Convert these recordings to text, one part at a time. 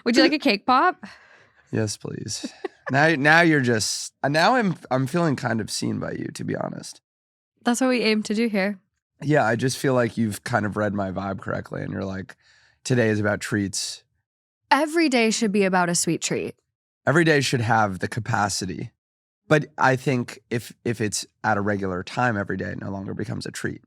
Would you like a cake pop? Yes, please. Now you're just now I'm feeling kind of seen by you, to be honest. That's what we aim to do here. Yeah, I just feel like you've kind of read my vibe correctly, and you're like, today is about treats. Every day should be about a sweet treat. Every day should have the capacity. But I think if it's at a regular time every day, it no longer becomes a treat.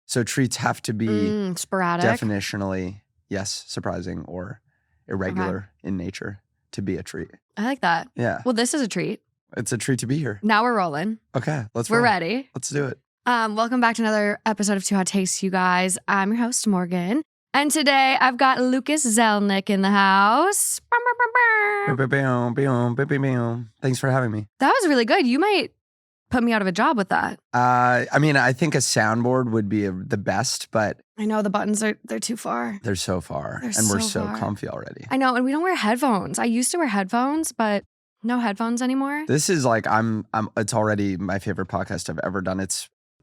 So treats have to be sporadic. Definitionally, yes, surprising or irregular in nature to be a treat. I like that. Yeah. Well, this is a treat. It's a treat to be here. Now we're rolling. Okay, We're ready. Let's do it. Welcome back to another episode of Too Hot Takes, you guys. I'm your host, Morgan. And today I've got Lucas Zelnick in the house. Thanks for having me. That was really good. You might put me out of a job with that. I mean, I think a soundboard would be the best, but I know the buttons they're too far. They're so far. We're so far. comfy already. I know, and we don't wear headphones. I used to wear headphones, but no headphones anymore. This is like it's already my favorite podcast I've ever done.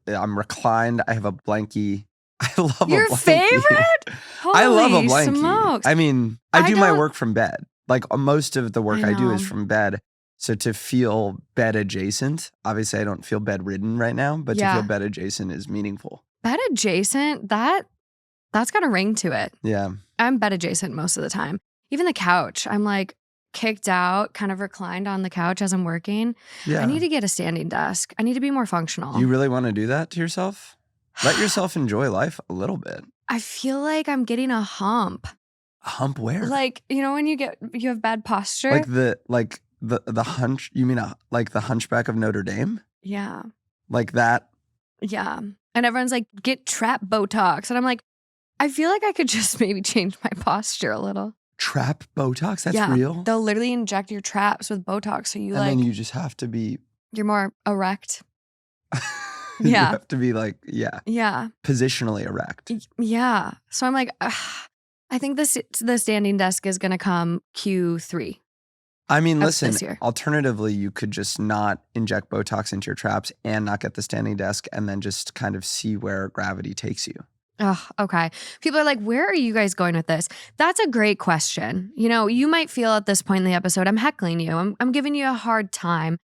I'm reclined. I have a blankie. I love a blankie. Your favorite? I love a blankie. Smokes. I mean, I do my work from bed. Like most of the work I do is from bed. So to feel bed adjacent, obviously I don't feel bedridden right now, but to feel bed adjacent is meaningful. Bed adjacent, that's got a ring to it. Yeah. I'm bed adjacent most of the time. Even the couch, I'm like kicked out, kind of reclined on the couch as I'm working. Yeah. I need to get a standing desk. I need to be more functional. You really want to do that to yourself? Let yourself enjoy life a little bit. I feel like I'm getting a hump. A hump where? Like, you know when you have bad posture? Like the hunch, you mean like the Hunchback of Notre Dame? Yeah. Like that? Yeah. And everyone's like, get trap Botox. And I'm like, I feel like I could just maybe change my posture a little. Trap Botox? That's real? They'll literally inject your traps with Botox. So then you just have to be... You're more erect. You have to be like, Yeah. Positionally erect. Yeah. So I'm like, I think the standing desk is going to come Q3. I mean, listen, alternatively, you could just not inject Botox into your traps and not get the standing desk and then just kind of see where gravity takes you. Oh, okay. People are like, where are you guys going with this? That's a great question. You know, you might feel at this point in the episode, I'm heckling you. I'm giving you a hard time.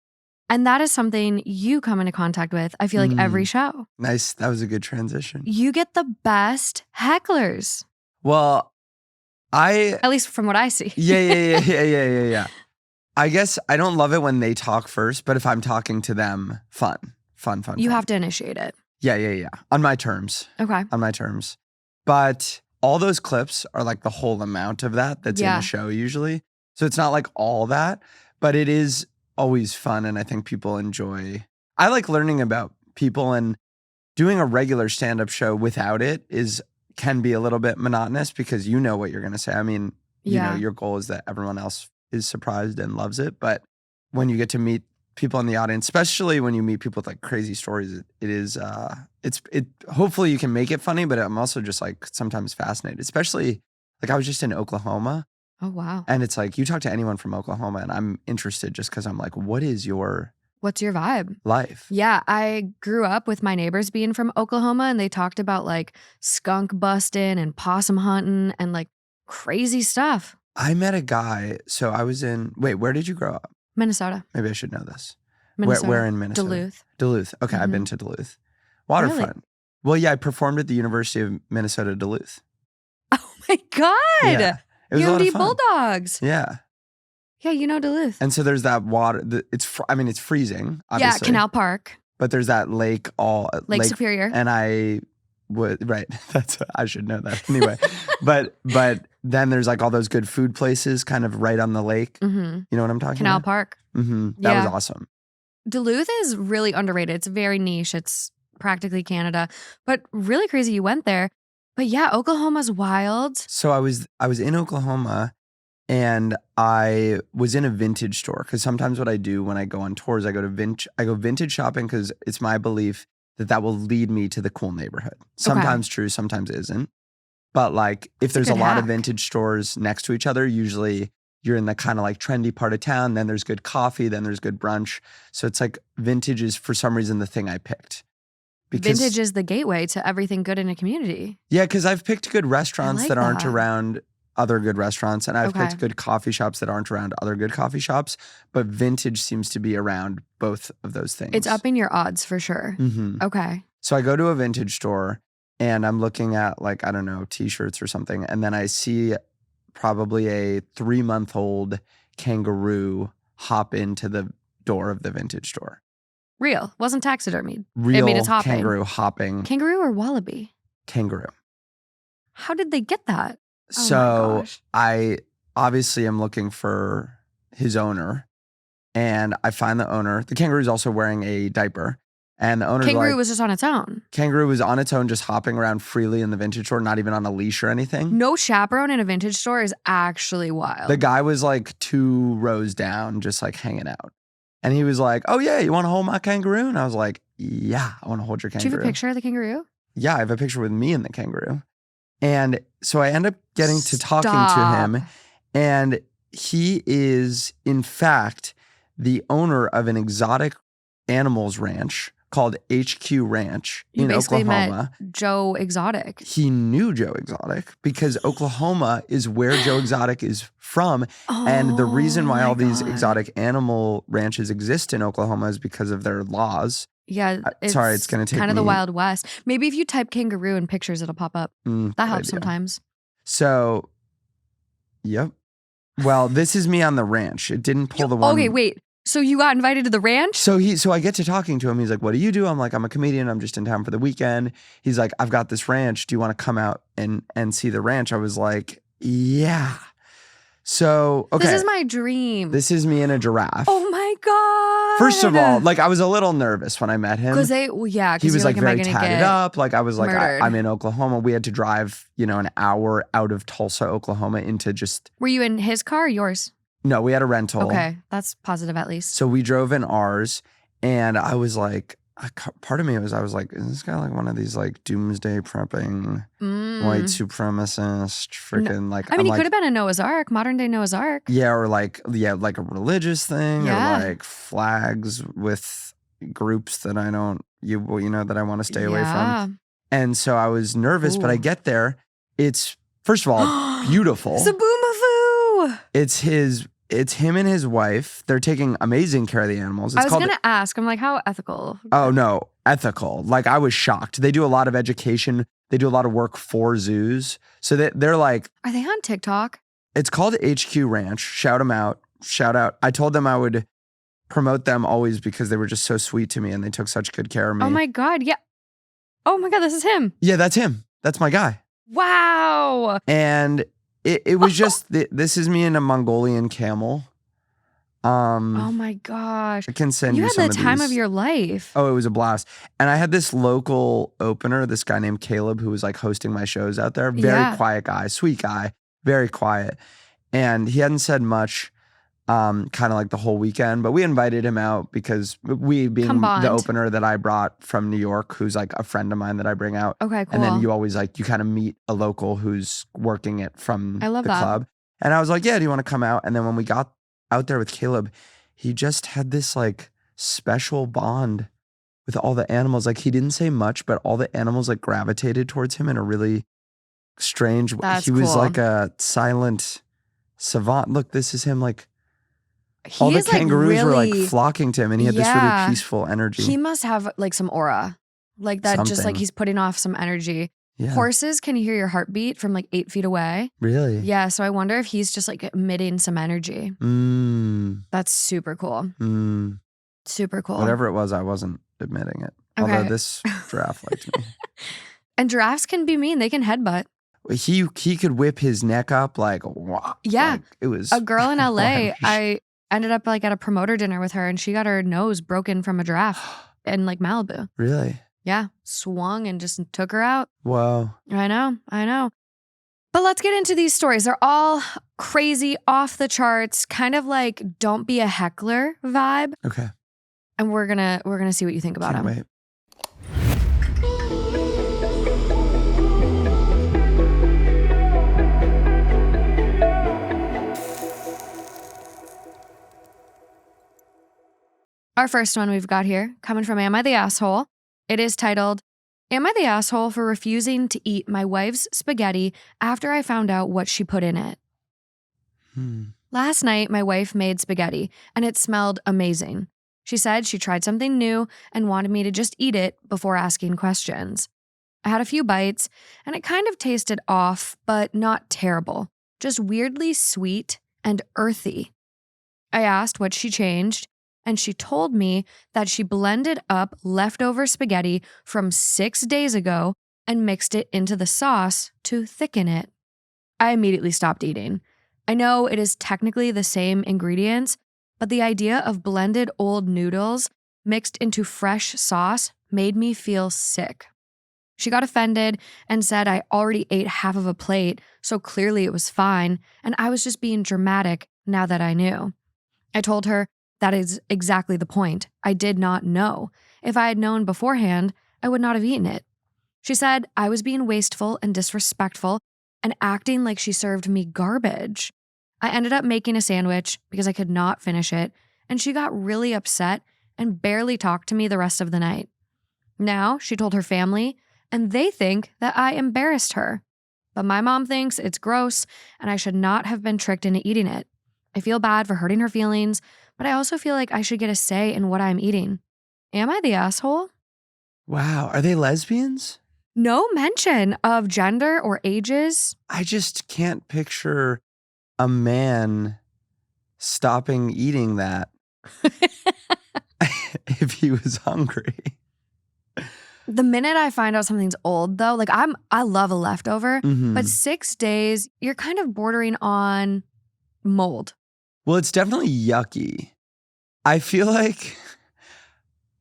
And that is something you come into contact with, I feel like, every show. Nice. That was a good transition. You get the best hecklers. Well, at least from what I see. Yeah. I guess I don't love it when they talk first, but if I'm talking to them, fun. You have to initiate it. Yeah. On my terms. Okay. On my terms. But all those clips are like the whole amount of that's in the show usually. So it's not like all that, but it is always fun, and I think people enjoy. I like learning about people, and doing a regular stand-up show without it can be a little bit monotonous because you know what you're going to say. I mean, you know, your goal is that everyone else is surprised and loves it, but when you get to meet people in the audience, especially when you meet people with like crazy stories, it hopefully you can make it funny, but I'm also just like sometimes fascinated, especially like I was just in Oklahoma. Oh, wow. And it's like, you talk to anyone from Oklahoma and I'm interested just because I'm like, what's your vibe? Life? Yeah, I grew up with my neighbors being from Oklahoma, and they talked about like skunk busting and possum hunting and like crazy stuff. I met a guy, so I was where did you grow up? Minnesota. Maybe I should know this. Minnesota. Where in Minnesota? Duluth. Okay, I've been to Duluth. Waterfront. Really? Well, yeah, I performed at the University of Minnesota, Duluth. Oh my God. Yeah. It was UMD Bulldogs. Yeah. Yeah, you know Duluth. And so there's that water. It's freezing, obviously. Yeah, Canal Park. But there's that lake, Lake Superior. And I should know that anyway. but then there's like all those good food places kind of right on the lake. Mm-hmm. You know what I'm talking Canal about? Park. Mm-hmm. That was awesome. Duluth is really underrated. It's very niche. It's practically Canada, but really crazy you went there. But yeah, Oklahoma's wild. So I was in Oklahoma, and I was in a vintage store because sometimes what I do when I go on tours, I go vintage shopping because it's my belief that will lead me to the cool neighborhood. Sometimes true, sometimes isn't. But like if there's a lot of vintage stores next to each other, usually you're in the kind of like trendy part of town. Then there's good coffee. Then there's good brunch. So it's like vintage is for some reason the thing I picked. Vintage is the gateway to everything good in a community. Yeah, because I've picked good restaurants that aren't around other good restaurants, and I've Okay. picked good coffee shops that aren't around other good coffee shops, but vintage seems to be around both of those things. It's upping your odds for sure. Mhm. Okay. So I go to a vintage store and I'm looking at like, I don't know, t-shirts or something. And then I see probably a 3-month-old kangaroo hop into the door of the vintage store. Real. Wasn't taxidermied. Real I mean, it's hopping. kangaroo hopping. Kangaroo or wallaby? Kangaroo. How did they get that? Oh my So gosh. I obviously am looking for his owner, and I find the owner. The kangaroo is also wearing a diaper, and the owner's Kangaroo like, was just on its own. kangaroo was on its own, just hopping around freely in the vintage store, not even on a leash or anything. No chaperone in a vintage store is actually wild. The guy was like 2 rows down, just like hanging out. And he was like, "Oh yeah, you want to hold my kangaroo?" And I was like, "Yeah, I want to hold your Do kangaroo." you have a picture of the kangaroo? Yeah, I have a picture with me and the kangaroo. And so I end up getting to talking to Stop. him, and he is, in fact, the owner of an exotic animals ranch called HQ Ranch You in basically Oklahoma. met Joe Exotic. He knew Joe Exotic because Oklahoma is where Joe Exotic is from. And the reason why Oh all my these God. exotic animal ranches exist in Oklahoma is because of their laws. Yeah, Sorry, it's gonna take kind of the me- Wild West. Maybe if you type kangaroo in pictures, it'll pop up. That Good helps idea. sometimes. So, yep. Well, this is me on the ranch. It didn't pull the one. Okay, wait. So you got invited to the ranch? So I get to talking to him. He's like, "What do you do?" I'm like, "I'm a comedian. I'm just in town for the weekend." He's like, "I've got this ranch. Do you want to come out and see the ranch?" I was like, "Yeah." So, okay. This is my dream. This is me and a giraffe. Oh my God. First of all, like I was a little nervous when I met him. Because He was like am I very gonna tatted get up. Like I was like, murdered? I'm in Oklahoma. We had to drive, an hour out of Tulsa, Oklahoma into just, Were you in his car or yours? no, we had a rental. Okay, that's positive at least. So we drove in ours, and I was like, part of me was, I was like, is this guy like one of these like doomsday prepping white supremacist freaking like? I mean, I'm he like, could have been a Noah's Ark, modern day Noah's Ark. yeah, or like a religious thing, Yeah. or like flags with groups that I don't, that I want to stay away from. And so I was nervous, but I Ooh. get there. It's, first of all, beautiful. Zaboomafoo! It's him and his wife. They're taking amazing care of the animals. I was going to ask, I'm like, how ethical? Oh no, ethical. Like I was shocked. They do a lot of education. They do a lot of work for zoos. So they're like, Are they on TikTok? it's called HQ Ranch. Shout them out. Shout out. I told them I would promote them always because they were just so sweet to me and they took such good care of me. Oh my God, yeah. Oh my God, this is him. Yeah, that's him. That's my guy. Wow. And it was just, this is me in a Mongolian camel. Oh my gosh. I can send you You some had of the time these. of your life. Oh, it was a blast. And I had this local opener, this guy named Caleb, who was like hosting my shows out there. Very quiet guy, sweet guy, very quiet. And he hadn't said much kind of like the whole weekend, but we invited him out because we being Combined. the opener that I brought from New York, who's like a friend of mine that I bring out. Okay, cool. And then you always you kind of meet a local who's working it from I love the that. club. And I was like, yeah, do you want to come out? And then when we got out there with Caleb, he just had this like special bond with all the animals. Like he didn't say much, but all the animals like gravitated towards him in a really strange way. That's He was cool. like a silent savant. Look, this is him like He all the is, like, kangaroos were like really- flocking to him and he had this Yeah. really peaceful energy. He must have like some aura. Like that, just like Something. he's putting off some energy. yeah. Horses can hear your heartbeat from like 8 feet away. Really? Yeah, so I wonder if he's just like emitting some energy. That's super cool. Super cool. Whatever it was, I wasn't admitting it. Okay. Although this giraffe liked me. And giraffes can be mean. They can headbutt. He could whip his neck up like, wow. Yeah. Like, it was A girl in LA, hilarious. I ended up like at a promoter dinner with her and she got her nose broken from a giraffe in like Malibu. Really? Yeah. Swung and just took her out. Whoa. I know. But let's get into these stories. They're all crazy, off the charts, kind of like don't be a heckler vibe. Okay. And we're gonna see what you think about Can't them. wait. Our first one we've got here, coming from Am I the Asshole? It is titled, Am I the asshole for refusing to eat my wife's spaghetti after I found out what she put in it? Last night, my wife made spaghetti, and it smelled amazing. She said she tried something new and wanted me to just eat it before asking questions. I had a few bites, and it kind of tasted off, but not terrible, just weirdly sweet and earthy. I asked what she changed, and she told me that she blended up leftover spaghetti from 6 days ago and mixed it into the sauce to thicken it. I immediately stopped eating. I know it is technically the same ingredients, but the idea of blended old noodles mixed into fresh sauce made me feel sick. She got offended and said I already ate half of a plate, so clearly it was fine, and I was just being dramatic now that I knew. I told her that is exactly the point. I did not know. If I had known beforehand, I would not have eaten it. She said I was being wasteful and disrespectful and acting like she served me garbage. I ended up making a sandwich because I could not finish it, and she got really upset and barely talked to me the rest of the night. Now she told her family, and they think that I embarrassed her. But my mom thinks it's gross and I should not have been tricked into eating it. I feel bad for hurting her feelings, but I also feel like I should get a say in what I'm eating. Am I the asshole? Wow. Are they lesbians? No mention of gender or ages. I just can't picture a man stopping eating that if he was hungry. The minute I find out something's old, though, like I love a leftover, but 6 days, you're kind of bordering on mold. Well, it's definitely yucky. I feel like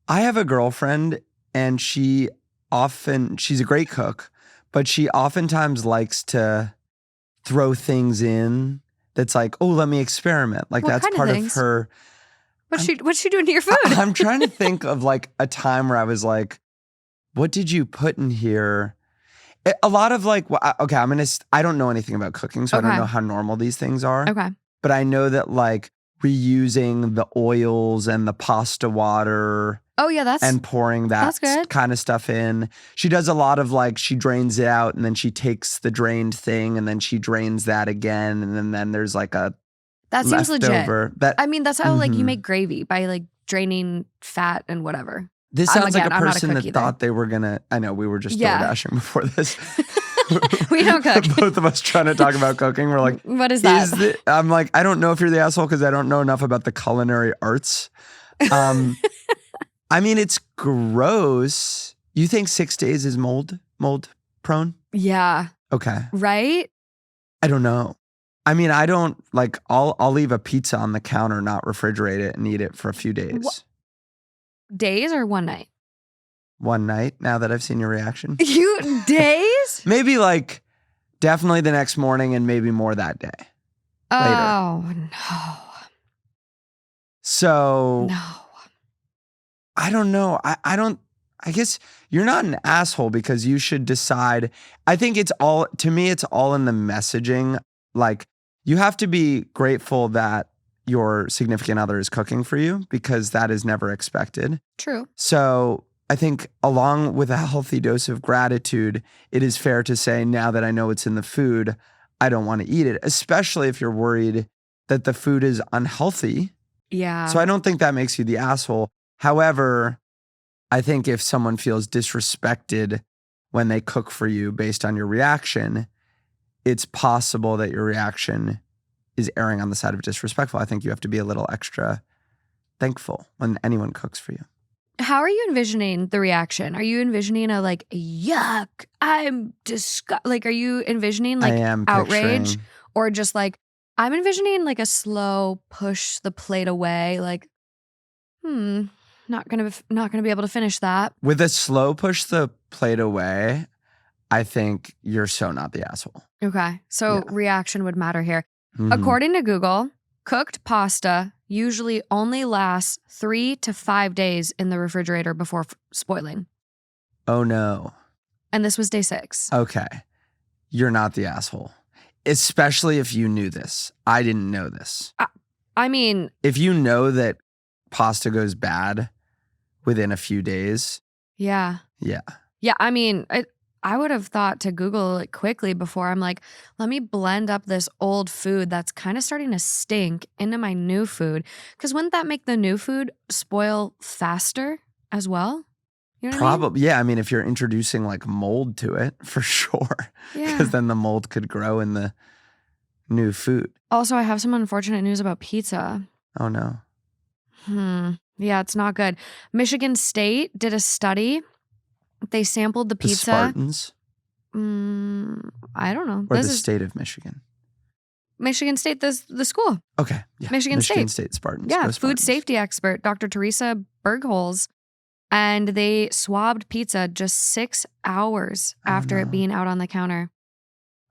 I have a girlfriend and she's a great cook, but she oftentimes likes to throw things in that's like, oh, let me experiment. Like What that's kind of part of things? her. What's she doing to your food? I'm trying to think of like a time where I was like, what did you put in here? A lot of like, okay, I don't know anything about cooking, so I don't know how normal these things are. Okay. But I know that like reusing the oils and the pasta water. Oh yeah, and pouring that kind of stuff in. She does a lot of like, she drains it out and then she takes the drained thing and then she drains that again. And then there's like a that seems leftover. legit. I mean, that's how like you make gravy by like draining fat and whatever. This sounds like a person that either. Thought they were gonna, I know we were just DoorDashing before this. We don't cook. Both of us trying to talk about cooking. We're like, what is that? I'm like, I don't know if you're the asshole because I don't know enough about the culinary arts. I mean, it's gross. You think 6 days is mold prone? Yeah. Okay. Right? I don't know. I mean, I don't like, I'll leave a pizza on the counter, not refrigerate it and eat it for a few days. Days or one night? One night, now that I've seen your reaction. You days? Maybe like definitely the next morning and maybe more that day. Oh, later. No. So. No. I don't know. I guess you're not an asshole because you should decide. I think it's all in the messaging. Like you have to be grateful that your significant other is cooking for you because that is never expected. True. So I think along with a healthy dose of gratitude, it is fair to say now that I know it's in the food, I don't want to eat it, especially if you're worried that the food is unhealthy. Yeah. So I don't think that makes you the asshole. However, I think if someone feels disrespected when they cook for you based on your reaction, it's possible that your reaction is erring on the side of disrespectful. I think you have to be a little extra thankful when anyone cooks for you. How are you envisioning the reaction? Are you envisioning a like, yuck, I'm disgusted? Like, are you envisioning like outrage? Or just like, I'm envisioning like a slow push the plate away, like, not gonna be able to finish that. With a slow push the plate away, I think you're so not the asshole. Okay. So reaction would matter here. Mm-hmm. According to Google, cooked pasta usually only lasts 3 to 5 days in the refrigerator before spoiling. Oh no. And this was day 6. Okay. You're not the asshole. Especially if you knew this. I didn't know this. I mean, if you know that pasta goes bad within a few days. Yeah. Yeah. Yeah, I mean, I would have thought to Google it quickly before I'm like, let me blend up this old food that's kind of starting to stink into my new food. Because wouldn't that make the new food spoil faster as well? You know what I mean? Probably, yeah. I mean, if you're introducing like mold to it, for sure. Yeah. Because then the mold could grow in the new food. Also, I have some unfortunate news about pizza. Oh, no. Yeah, it's not good. Michigan State did a study. They sampled the The pizza. Spartans I don't know. or the state of Michigan? Michigan State, the school. Okay. Yeah. Michigan State. Spartans. Yeah, Go food Spartans. safety expert, Dr. Teresa Bergholz. And they swabbed pizza just 6 hours after it being out on the counter.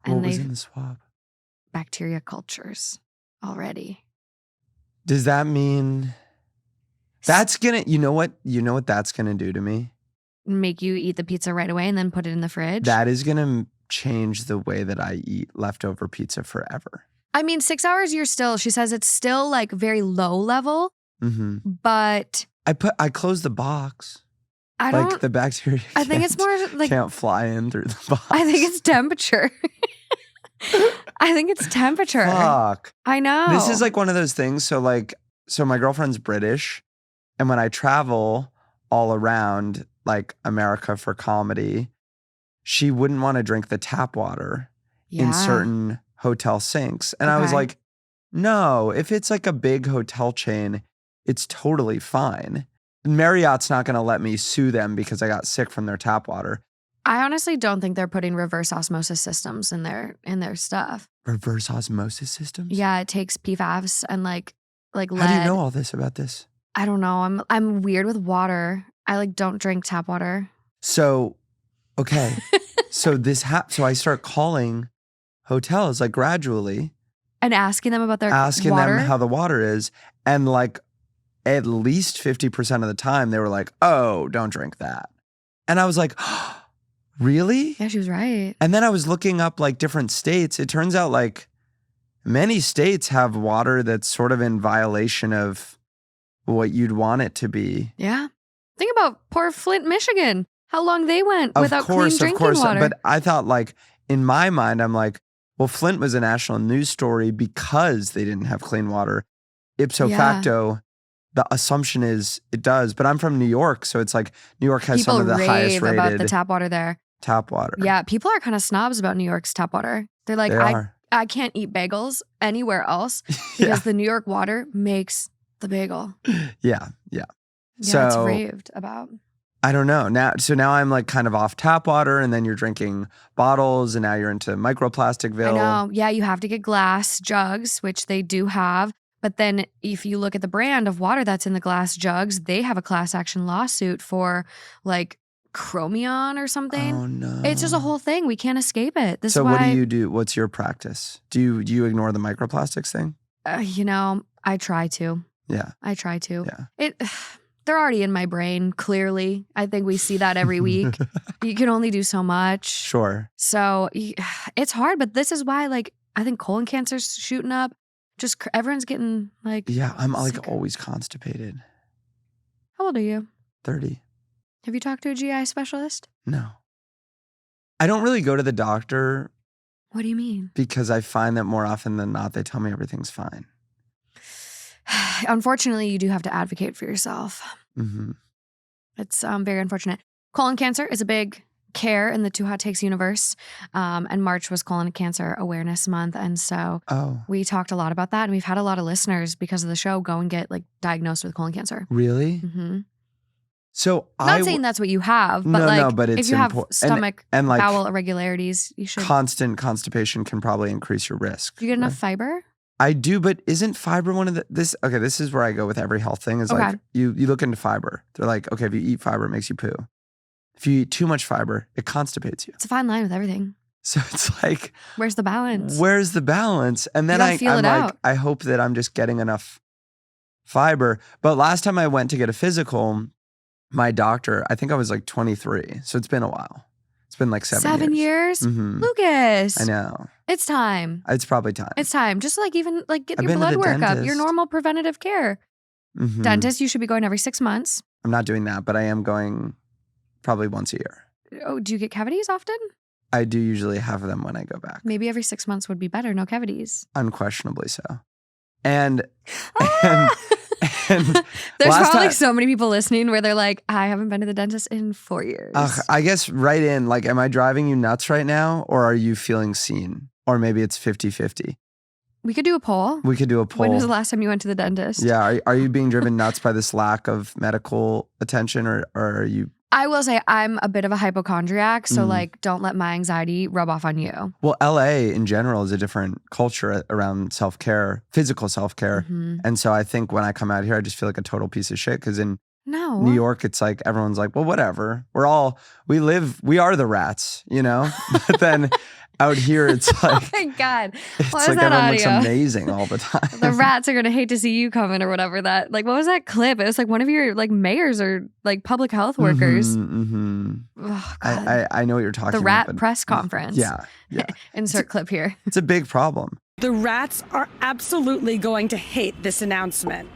And What was in the swab? Bacteria cultures already. Does that mean that's gonna, you know what that's gonna do to me? Make you eat the pizza right away and then put it in the fridge? That is gonna change the way that I eat leftover pizza forever. I mean, 6 hours, she says it's still like very low level, but I close the box. I don't. Like the bacteria. I think it's more like can't fly in through the box. I think it's temperature. I think it's temperature. Fuck. I know. This is like one of those things. So my girlfriend's British, and when I travel all around like America for comedy, she wouldn't want to drink the tap water in certain hotel sinks. And I was like, no, if it's like a big hotel chain, it's totally fine. Marriott's not going to let me sue them because I got sick from their tap water. I honestly don't think they're putting reverse osmosis systems in their stuff. Reverse osmosis systems? Yeah, it takes PFAS and like lead. How do you know all this about this? I don't know. I'm weird with water. I don't drink tap water. So, okay. So I start calling hotels like gradually. And asking them about their asking water? them how the water is. And like at least 50% of the time they were like, oh, don't drink that. And I was like, oh, really? Yeah, she was right. And then I was looking up like different states. It turns out like many states have water that's sort of in violation of what you'd want it to be. Yeah. Think about poor Flint, Michigan. How long they went without clean drinking water. But I thought like in my mind, I'm like, well, Flint was a national news story because they didn't have clean water. Ipso facto, the assumption is it does. But I'm from New York, so it's like New York has some of the highest rated about the tap water there. Tap water. Yeah, people are kind of snobs about New York's tap water. They're like, I can't eat bagels anywhere else because the New York water makes the bagel. Yeah. Yeah, it's raved about. I don't know. Now I'm like kind of off tap water, and then you're drinking bottles, and now you're into microplasticville. I know. Yeah, you have to get glass jugs, which they do have. But then if you look at the brand of water that's in the glass jugs, they have a class action lawsuit for like chromium or something. Oh no. It's just a whole thing. We can't escape it. So what do you do? What's your practice? Do you ignore the microplastics thing? I try to. Yeah. I try to. Yeah. They're already in my brain, clearly. I think we see that every week. You can only do so much. Sure. So it's hard, but this is why like I think colon cancer's shooting up. Just everyone's getting like yeah, I'm sicker. like always constipated. How old are you? 30. Have you talked to a GI specialist? No. I don't really go to the doctor. What do you mean? Because I find that more often than not, they tell me everything's fine. Unfortunately, you do have to advocate for yourself. Mm-hmm. It's very unfortunate. Colon cancer is a big care in the Two Hot Takes universe. And March was Colon Cancer Awareness Month. And so we talked a lot about that. And we've had a lot of listeners because of the show go and get like diagnosed with colon cancer. Really? Mm-hmm. So Not saying that's what you have, but but it's if you have stomach and like bowel irregularities, you should. Constant constipation can probably increase your risk. Do you get enough fiber? I do, but isn't fiber one of this is where I go with every health thing is like you look into fiber. They're like, okay, if you eat fiber, it makes you poo. If you eat too much fiber, it constipates you. It's a fine line with everything. So it's like, where's the balance? Where's the balance? And then I'm like, I hope that I'm just getting enough fiber. But last time I went to get a physical, my doctor, I think I was like 23. So it's been a while. It's been like 7 years. Mm-hmm. Lucas. I know. It's time. It's probably time. It's time. Just like even like get your blood work up, your normal preventative care. Mm-hmm. Dentist, you should be going every 6 months. I'm not doing that, but I am going probably once a year. Oh, do you get cavities often? I do usually have them when I go back. Maybe every 6 months would be better. No cavities. Unquestionably so. And There's last probably time- so many people listening where they're like, I haven't been to the dentist in 4 years. I guess right in, like, am I driving you nuts right now, or are you feeling seen? Or maybe it's 50-50. We could do a poll. We could do a poll. When was the last time you went to the dentist? Yeah. Are you being driven nuts by this lack of medical attention, or are you? I will say I'm a bit of a hypochondriac, so like don't let my anxiety rub off on you. Well, LA in general is a different culture around self-care, physical self-care. And so I think when I come out here, I just feel like a total piece of shit, because in New York, it's like everyone's like, well, whatever. We are the rats, you know? But then out here, it's like, oh my God. it's What like was that everyone audio? looks amazing all the time. The rats are going to hate to see you coming or whatever that, like, what was that clip? It was like one of your like mayors or like public health workers. Oh, God. I know what you're talking The about. rat but- press conference. Yeah. Insert clip here. It's a big problem. The rats are absolutely going to hate this announcement.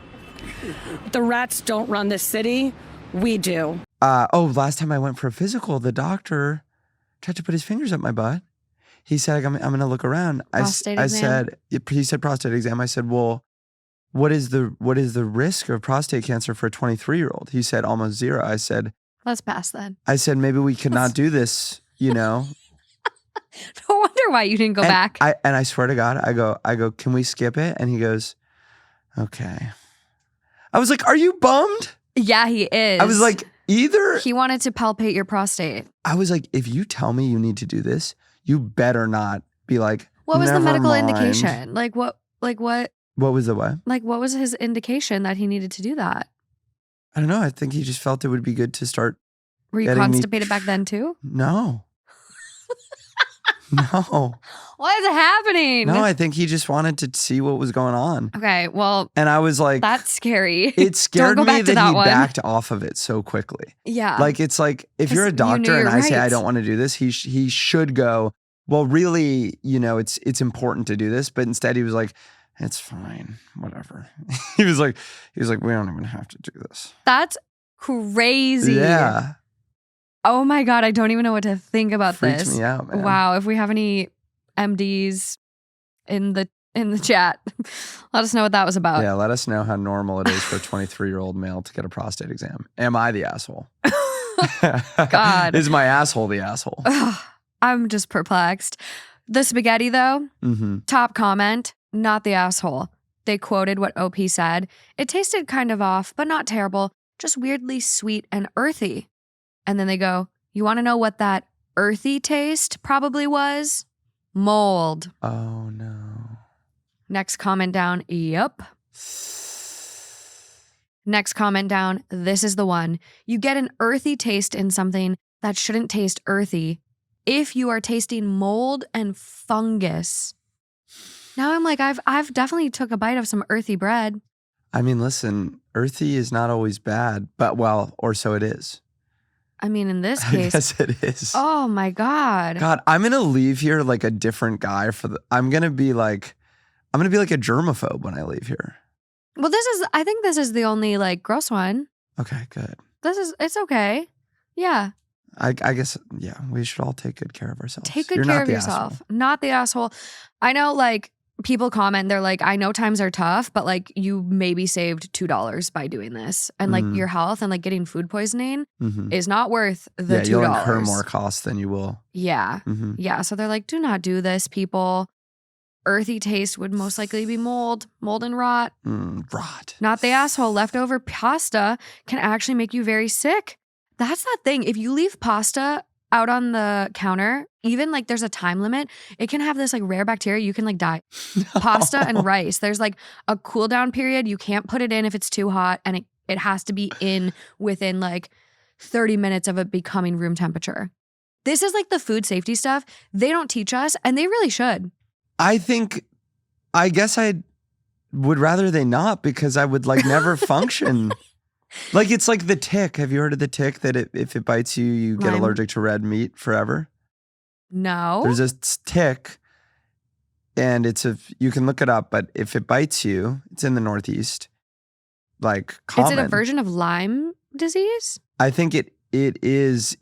The rats don't run this city. We do. Last time I went for a physical, the doctor tried to put his fingers up my butt. He said, I'm going to look around. Prostate I exam? said, he said prostate exam. I said, well, what is the risk of prostate cancer for a 23-year-old? He said, almost zero. I said, Let's pass then. I said, maybe we could not do this, you know? No wonder why you didn't go back. I swear to God, I go, can we skip it? And he goes, okay. I was like, are you bummed? Yeah, he is. I was like, either. He wanted to palpate your prostate. I was like, if you tell me you need to do this, you better not be like, What was the "Never medical mind." indication? Like what? What was the what? Like what was his indication that he needed to do that? I don't know. I think he just felt it would be good to start. Were you Getting me- constipated back then too? No. No. What is happening? No, I think he just wanted to see what was going on. Okay, well, And I was like, that's scary. it scared Don't go me back to that that he one. backed off of it so quickly. Yeah. Like, it's like, if you're a 'Cause you doctor knew and your I say, I rights. don't want to do this, he should go, well, really, you know, it's important to do this. But instead he was like, it's fine, whatever. he was like, we don't even have to do this. That's crazy. Yeah. Oh my God, I don't even know what to think about Freaks this. me out, man. Wow, if we have any MDs in the chat, let us know what that was about. Yeah, let us know how normal it is for a 23-year-old male to get a prostate exam. Am I the asshole? God. Is my asshole the asshole? I'm just perplexed. The spaghetti though, top comment, not the asshole. They quoted what OP said. It tasted kind of off, but not terrible, just weirdly sweet and earthy. And then they go, you want to know what that earthy taste probably was? Mold. Oh, no. Next comment down, yep. Next comment down, this is the one. You get an earthy taste in something that shouldn't taste earthy if you are tasting mold and fungus. Now I'm like, I've definitely took a bite of some earthy bread. I mean, listen, earthy is not always bad, but well, or so it is. I mean, in this I case, guess it is. oh my God. God, I'm going to leave here like a different guy I'm going to be like a germaphobe when I leave here. Well, I think this is the only like gross one. Okay, good. It's okay. Yeah. I guess, yeah, we should all take good care of ourselves. Take good You're care not of the yourself. asshole. Not the asshole. I know like people comment, they're like, I know times are tough, but like you maybe saved $2 by doing this. And like your health and like getting food poisoning is not worth the $2. You'll incur more costs than you will. Yeah. Yeah. So they're like, do not do this, people. Earthy taste would most likely be mold and rot. Rot. Not the asshole. Leftover pasta can actually make you very sick. That's that thing. If you leave pasta out on the counter, even like there's a time limit, it can have this like rare bacteria. You can like die. Pasta and rice. There's like a cool down period. You can't put it in if it's too hot, and it has to be in within like 30 minutes of it becoming room temperature. This is like the food safety stuff. They don't teach us, and they really should. I guess I would rather they not, because I would like never function. Like, it's like the tick. Have you heard of the tick that if it bites you, you get Lyme. allergic to red meat forever? No. There's a tick, and you can look it up, but if it bites you, it's in the Northeast, like common. Is it a version of Lyme disease? I think It's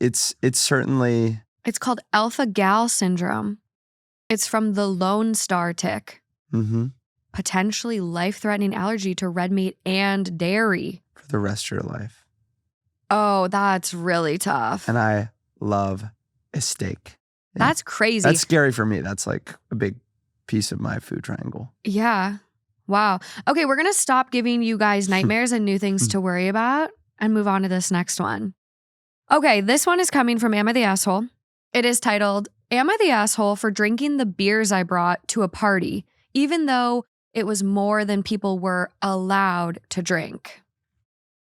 certainly. It's called alpha gal syndrome. It's from the Lone Star tick. Mm-hmm. Potentially life-threatening allergy to red meat and dairy. For the rest of your life. Oh, that's really tough. And I love a steak. Yeah. That's crazy. That's scary for me. That's like a big piece of my food triangle. Yeah. Wow. Okay, we're going to stop giving you guys nightmares and new things to worry about and move on to this next one. Okay, this one is coming from Am I the Asshole? It is titled, Am I the Asshole for drinking the beers I brought to a party, even though it was more than people were allowed to drink?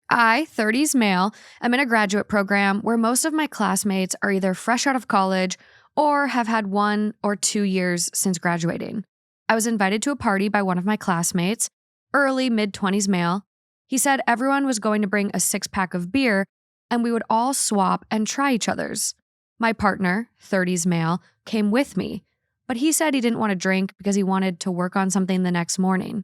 I, 30s male, am in a graduate program where most of my classmates are either fresh out of college or have had 1 or 2 years since graduating. I was invited to a party by one of my classmates, early mid-20s male. He said everyone was going to bring a 6-pack of beer and we would all swap and try each other's. My partner, 30s male, came with me, but he said he didn't want to drink because he wanted to work on something the next morning.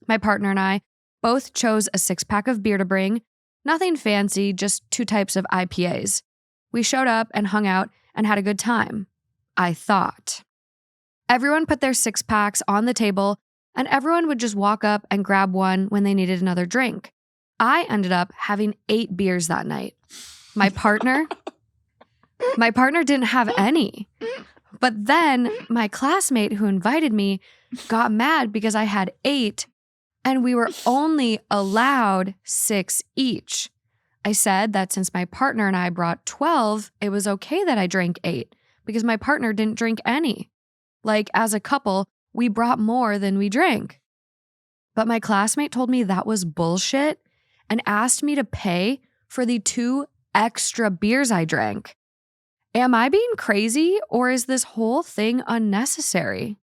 My partner and I both chose a 6-pack of beer to bring. Nothing fancy, just 2 types of IPAs. We showed up and hung out and had a good time. I thought. Everyone put their 6-packs on the table and everyone would just walk up and grab one when they needed another drink. I ended up having 8 beers that night. My partner didn't have any. But then my classmate who invited me got mad because I had 8 and we were only allowed 6 each. I said that since my partner and I brought 12, it was okay that I drank 8 because my partner didn't drink any. Like, as a couple, we brought more than we drank. But my classmate told me that was bullshit and asked me to pay for the 2 extra beers I drank. Am I being crazy or is this whole thing unnecessary?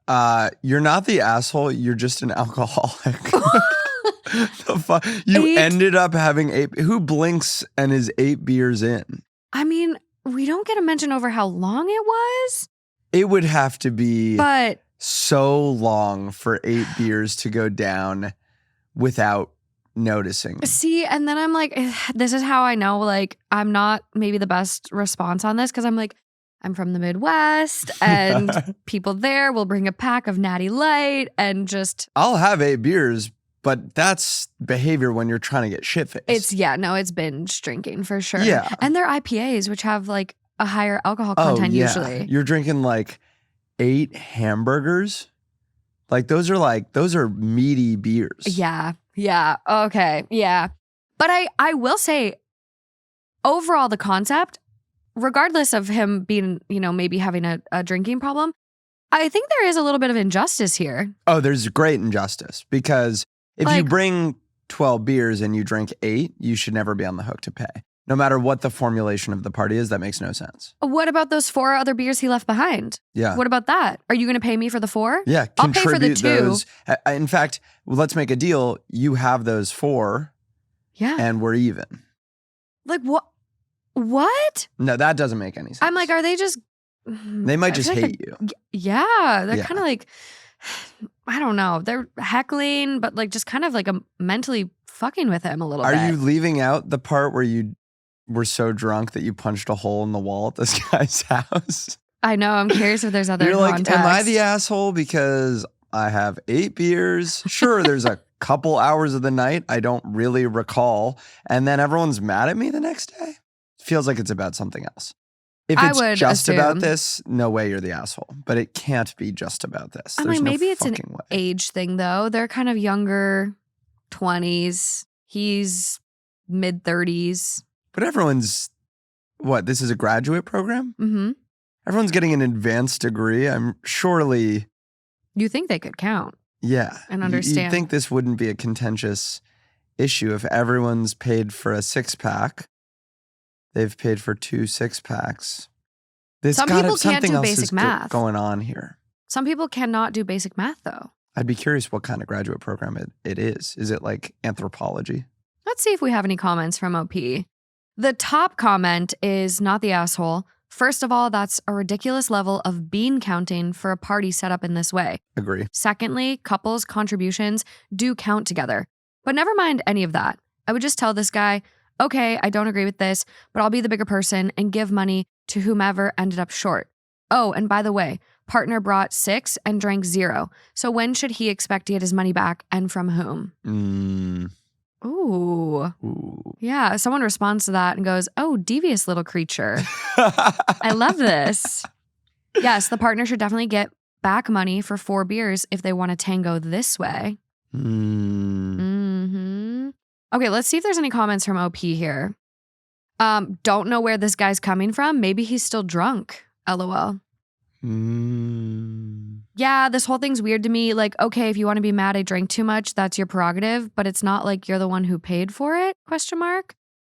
You're not the asshole. You're just an alcoholic. You 8? Ended up having 8. Who blinks and is 8 beers in? I mean, we don't get a mention over how long it was. It would have to be But so long for 8 beers to go down without noticing. see, and then I'm like, this is how I know, like, I'm not maybe the best response on this because I'm like, I'm from the Midwest and people there will bring a pack of Natty Light and just. I'll have 8 beers, but that's behavior when you're trying to get shit-faced. It's binge drinking for sure. Yeah. And they're IPAs, which have like a higher alcohol content usually. You're drinking like 8 hamburgers. Like those are meaty beers. Yeah. Yeah. Okay. Yeah. But I will say, overall, the concept, regardless of him being, maybe having a drinking problem, I think there is a little bit of injustice here. Oh, there's great injustice because if you bring 12 beers and you drink 8, you should never be on the hook to pay. No matter what the formulation of the party is, that makes no sense. What about those 4 other beers he left behind? Yeah. What about that? Are you going to pay me for the 4? Yeah. I'll pay for the 2. Those. In fact, let's make a deal. You have those 4. Yeah. And we're even. Like what? What? No, that doesn't make any sense. I'm like, are they just. They might just hate you. Yeah. They're kind of like, I don't know. They're heckling, but like just kind of like mentally fucking with him a little bit. Are you leaving out the part where you were so drunk that you punched a hole in the wall at this guy's house? I know. I'm curious if there's other You're context. like, am I the asshole because I have 8 beers? Sure, there's a couple hours of the night I don't really recall. And then everyone's mad at me the next day? Feels like it's about something else. If it's just about this, no way you're the asshole. But it can't be just about this. I'm There's like, no maybe it's an fucking way. age thing though. They're kind of younger, 20s. He's mid 30s. But everyone's, this is a graduate program? Mm-hmm. Everyone's getting an advanced degree. I'm surely. You think they could count. Yeah. And understand. You'd think this wouldn't be a contentious issue if everyone's paid for a 6-pack. They've paid for 2 6-packs. Some people can't do basic math. Going on here. Some people cannot do basic math though. I'd be curious what kind of graduate program it is. Is it like anthropology? Let's see if we have any comments from OP. The top comment is not the asshole. First of all, that's a ridiculous level of bean counting for a party set up in this way. Agree. Secondly, couples' contributions do count together. But never mind any of that. I would just tell this guy, Okay, I don't agree with this, but I'll be the bigger person and give money to whomever ended up short. Oh, and by the way, partner brought 6 and drank 0. So when should he expect to get his money back and from whom? Ooh. Yeah, someone responds to that and goes, oh, devious little creature. I love this. Yes, the partner should definitely get back money for 4 beers if they want to tango this way. Okay, let's see if there's any comments from OP here. Don't know where this guy's coming from. Maybe he's still drunk. LOL. Yeah, this whole thing's weird to me. Like, okay, if you want to be mad I drank too much, that's your prerogative, but it's not like you're the one who paid for it, ?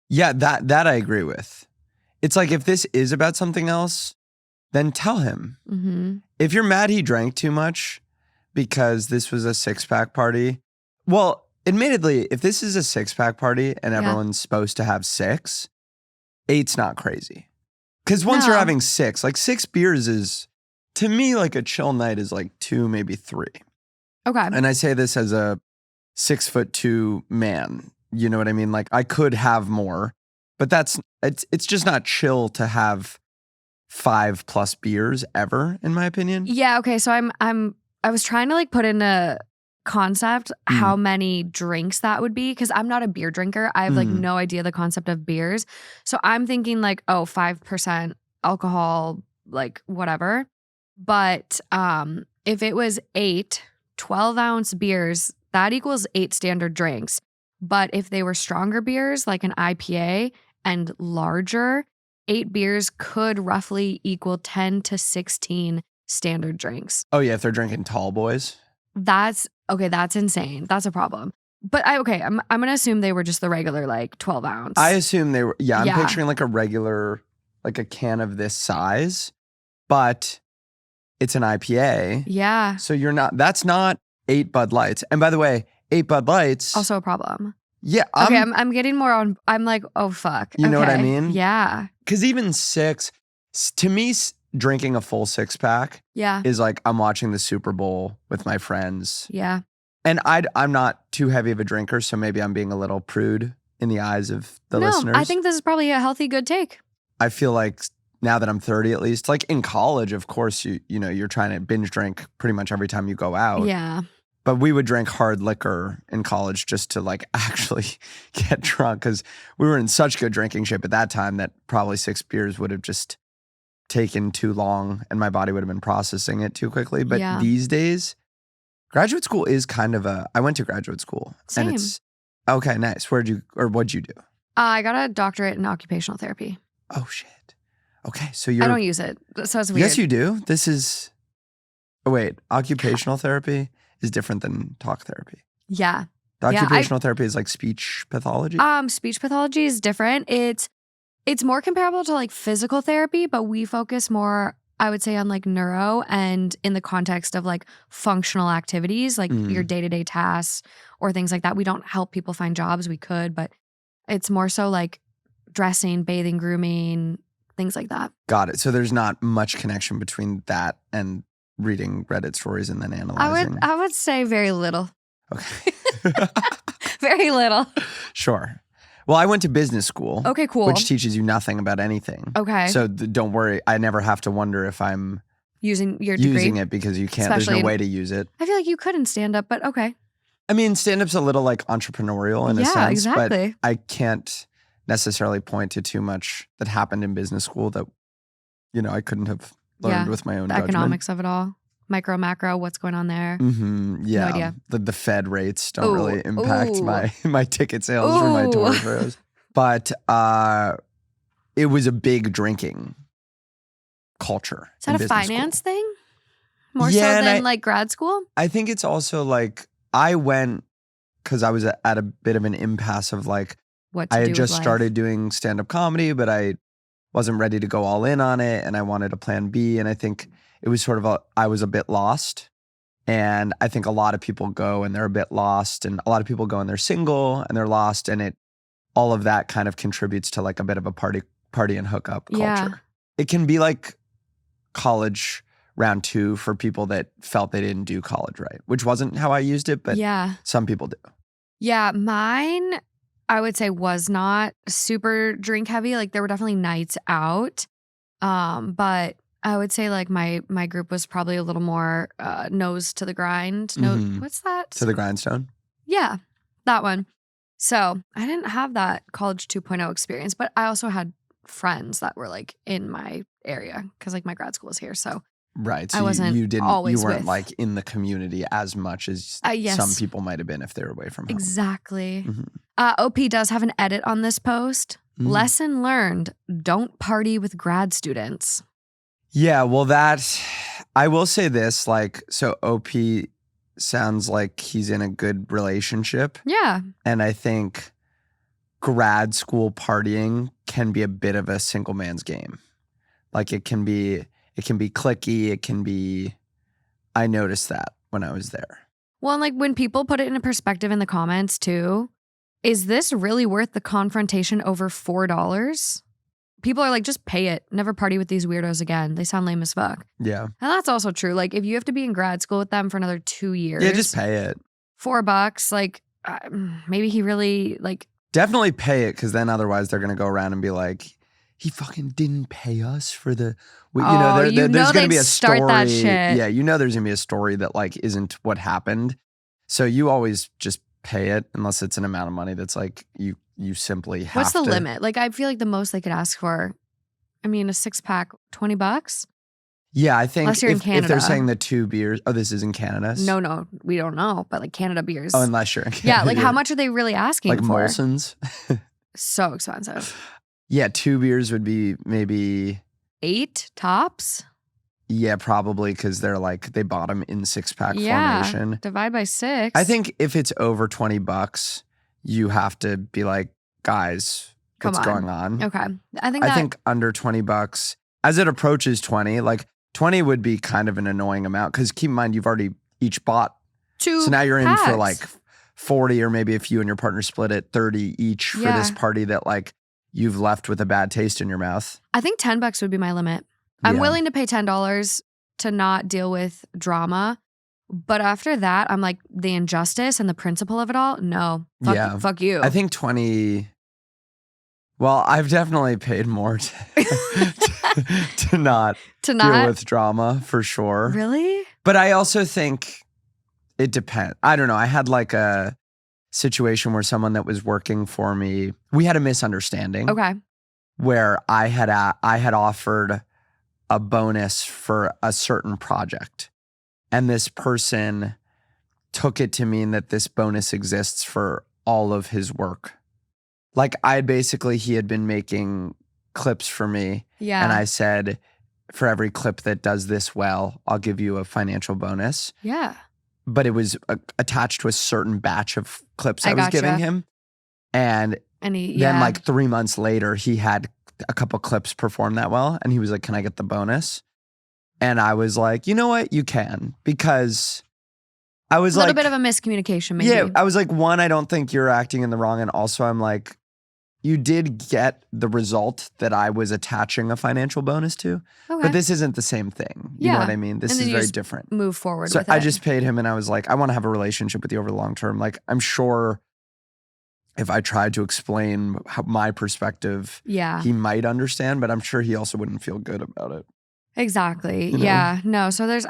Yeah, that I agree with. It's like if this is about something else, then tell him. If you're mad he drank too much because this was a 6-pack party, well, admittedly, if this is a 6-pack party and everyone's supposed to have 6, 8's not crazy. Because once you're having 6, like 6 beers is, to me, like a chill night is like 2, maybe 3. Okay. And I say this as a 6'2" man. You know what I mean? Like I could have more, but it's just not chill to have 5+ beers ever, in my opinion. Yeah. Okay. So I was trying to like put in a concept how many drinks that would be because I'm not a beer drinker. I have like no idea the concept of beers. So I'm thinking like, 5% alcohol, like whatever. But if it was 8 12-ounce beers, that equals 8 standard drinks. But if they were stronger beers like an IPA and larger, 8 beers could roughly equal 10 to 16 standard drinks. Oh yeah, if they're drinking tall boys. That's insane. That's a problem. But I'm gonna assume they were just the regular like 12-ounce. I assume they were. Yeah, I'm picturing like a regular, like a can of this size, but it's an IPA. Yeah. So that's not 8 Bud Lights. And by the way, 8 Bud Lights Also a problem. Yeah. I'm getting more on. I'm like, oh fuck. You know what I mean? Yeah. Because even 6, to me, drinking a full 6-pack is like I'm watching the Super Bowl with my friends. Yeah. And I'm not too heavy of a drinker, so maybe I'm being a little prude in the eyes of the listeners. I think this is probably a healthy, good take. I feel like now that I'm 30 at least, like in college, of course, you know, you're trying to binge drink pretty much every time you go out. Yeah. But we would drink hard liquor in college just to like actually get drunk because we were in such good drinking shape at that time that probably 6 beers would have just taken too long and my body would have been processing it too quickly. But these days, graduate school is kind of I went to graduate school. Same. And it's, okay, nice. What'd you do? I got a doctorate in occupational therapy. Oh, shit. Okay, so I don't use it, so it's weird. Yes, you do. This is, occupational therapy is different than talk therapy. Yeah. The occupational therapy is like speech pathology? Speech pathology is different. It's more comparable to like physical therapy, but we focus more, I would say, on like neuro and in the context of like functional activities, like your day-to-day tasks or things like that. We don't help people find jobs. We could, but it's more so like dressing, bathing, grooming, things like that. Got it. So there's not much connection between that and reading Reddit stories and then analyzing. I would say very little. Okay. Very little. Sure. Well, I went to business school. Okay, cool. Which teaches you nothing about anything. Okay. So don't worry. I never have to wonder if I'm using your degree. Using it because you can't. There's no way to use it. I feel like you couldn't stand up, but okay. I mean, stand-up's a little like entrepreneurial in a sense. Exactly. But I can't necessarily point to too much that happened in business school that, you know, I couldn't have learned with my own judgment. Economics of it all. Micro, macro, what's going on there? Yeah. No idea. The Fed rates don't really impact my ticket sales for my tour shows. But it was a big drinking culture. Is that a finance thing? More so than like grad school? I think it's also like I went because I was at a bit of an impasse of like, I had just started doing stand-up comedy, but I wasn't ready to go all in on it. And I wanted a plan B. And I think it was sort of I was a bit lost. And I think a lot of people go and they're a bit lost. And a lot of people go and they're single and they're lost. And all of that kind of contributes to like a bit of a party and hookup culture. Yeah. It can be like college round 2 for people that felt they didn't do college right, which wasn't how I used it, but some people do. Yeah, mine, I would say was not super drink heavy. Like there were definitely nights out. But I would say like my group was probably a little more nose to the grind. No, what's that? To the grindstone? Yeah, that one. So I didn't have that college 2.0 experience, but I also had friends that were like in my area because like my grad school is here. So right. So I wasn't you always weren't with, like in the community as much as yes. some people might have been if they were away from home. Exactly. OP does have an edit on this post. Lesson learned, don't party with grad students. Yeah, well I will say this, like, so OP sounds like he's in a good relationship. Yeah. And I think grad school partying can be a bit of a single man's game. Like it can be cliquey, I noticed that when I was there. Well, and like when people put it into perspective in the comments too, is this really worth the confrontation over $4? People are like, just pay it. Never party with these weirdos again. They sound lame as fuck. Yeah. And that's also true. Like if you have to be in grad school with them for another 2 years. Yeah, just pay it. $4, like maybe he really like. Definitely pay it because then otherwise they're going to go around and be like, he fucking didn't pay us for the, there's going to be a story. That shit. Yeah, there's going to be a story that like isn't what happened. So you always just pay it unless it's an amount of money that's like you simply have to. What's the limit? Like I feel like the most they could ask for, I mean, a 6-pack, $20? Yeah, I think unless you're in Canada. If they're saying the 2 beers, this is in Canada. No, we don't know, but like Canada beers. Oh, unless you're in Canada. Yeah, like how much are they really asking like for? Like Molson's? So expensive. Yeah, 2 beers would be maybe 8 tops. Yeah, probably because they're like they bought them in 6-pack formation. Divide by 6. I think if it's over $20, you have to be like, guys, what's going on? Okay, I think under $20, as it approaches 20, like 20 would be kind of an annoying amount because keep in mind you've already each bought 2 so now you're packs. in for like 40, or maybe if you and your partner split it, 30 each for this party that like you've left with a bad taste in your mouth. I think $10 would be my limit. I'm willing to pay $10 to not deal with drama. But after that, I'm like, the injustice and the principle of it all, no. Fuck you. I think 20, well, I've definitely paid more to not deal with drama for sure. Really? But I also think it depends. I don't know. I had like a situation where someone that was working for me, we had a misunderstanding. Okay. Where I had offered a bonus for a certain project. And this person took it to mean that this bonus exists for all of his work. Like he had been making clips for me. Yeah. And I said, for every clip that does this well, I'll give you a financial bonus. Yeah. But it was attached to a certain batch of clips I was giving him. And then like 3 months later, he had a couple clips perform that well. And he was like, can I get the bonus? And I was like, you know what? You can. Because I was like... a little bit of a miscommunication maybe. Yeah. I was like, one, I don't think you're acting in the wrong. And also I'm like, you did get the result that I was attaching a financial bonus to. Okay. But this isn't the same thing. You know what I mean? This is very different. Move forward so with it. I just paid him and I was like, I want to have a relationship with you over the long term. Like, I'm sure if I tried to explain my perspective, he might understand, but I'm sure he also wouldn't feel good about it. Exactly. You know? Yeah. No. So there's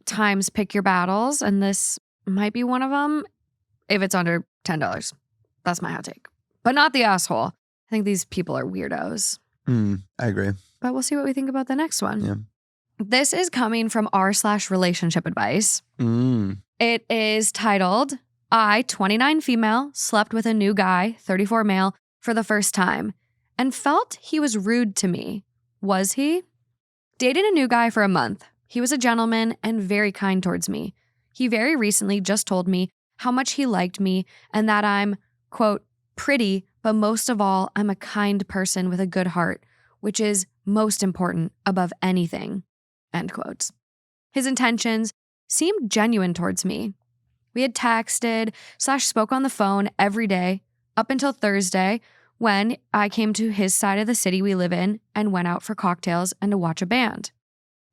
times, pick your battles, and this might be one of them if it's under $10. That's my hot take. But not the asshole. I think these people are weirdos. I agree. But we'll see what we think about the next one. Yeah. This is coming from r/relationship advice. It is titled, I, 29 female, slept with a new guy, 34 male, for the first time and felt he was rude to me. Was he? Dated a new guy for a month. He was a gentleman and very kind towards me. He very recently just told me how much he liked me and that I'm, quote, pretty, but most of all, I'm a kind person with a good heart, which is most important above anything, end quotes. His intentions seemed genuine towards me. We had texted / spoke on the phone every day up until Thursday when I came to his side of the city we live in and went out for cocktails and to watch a band.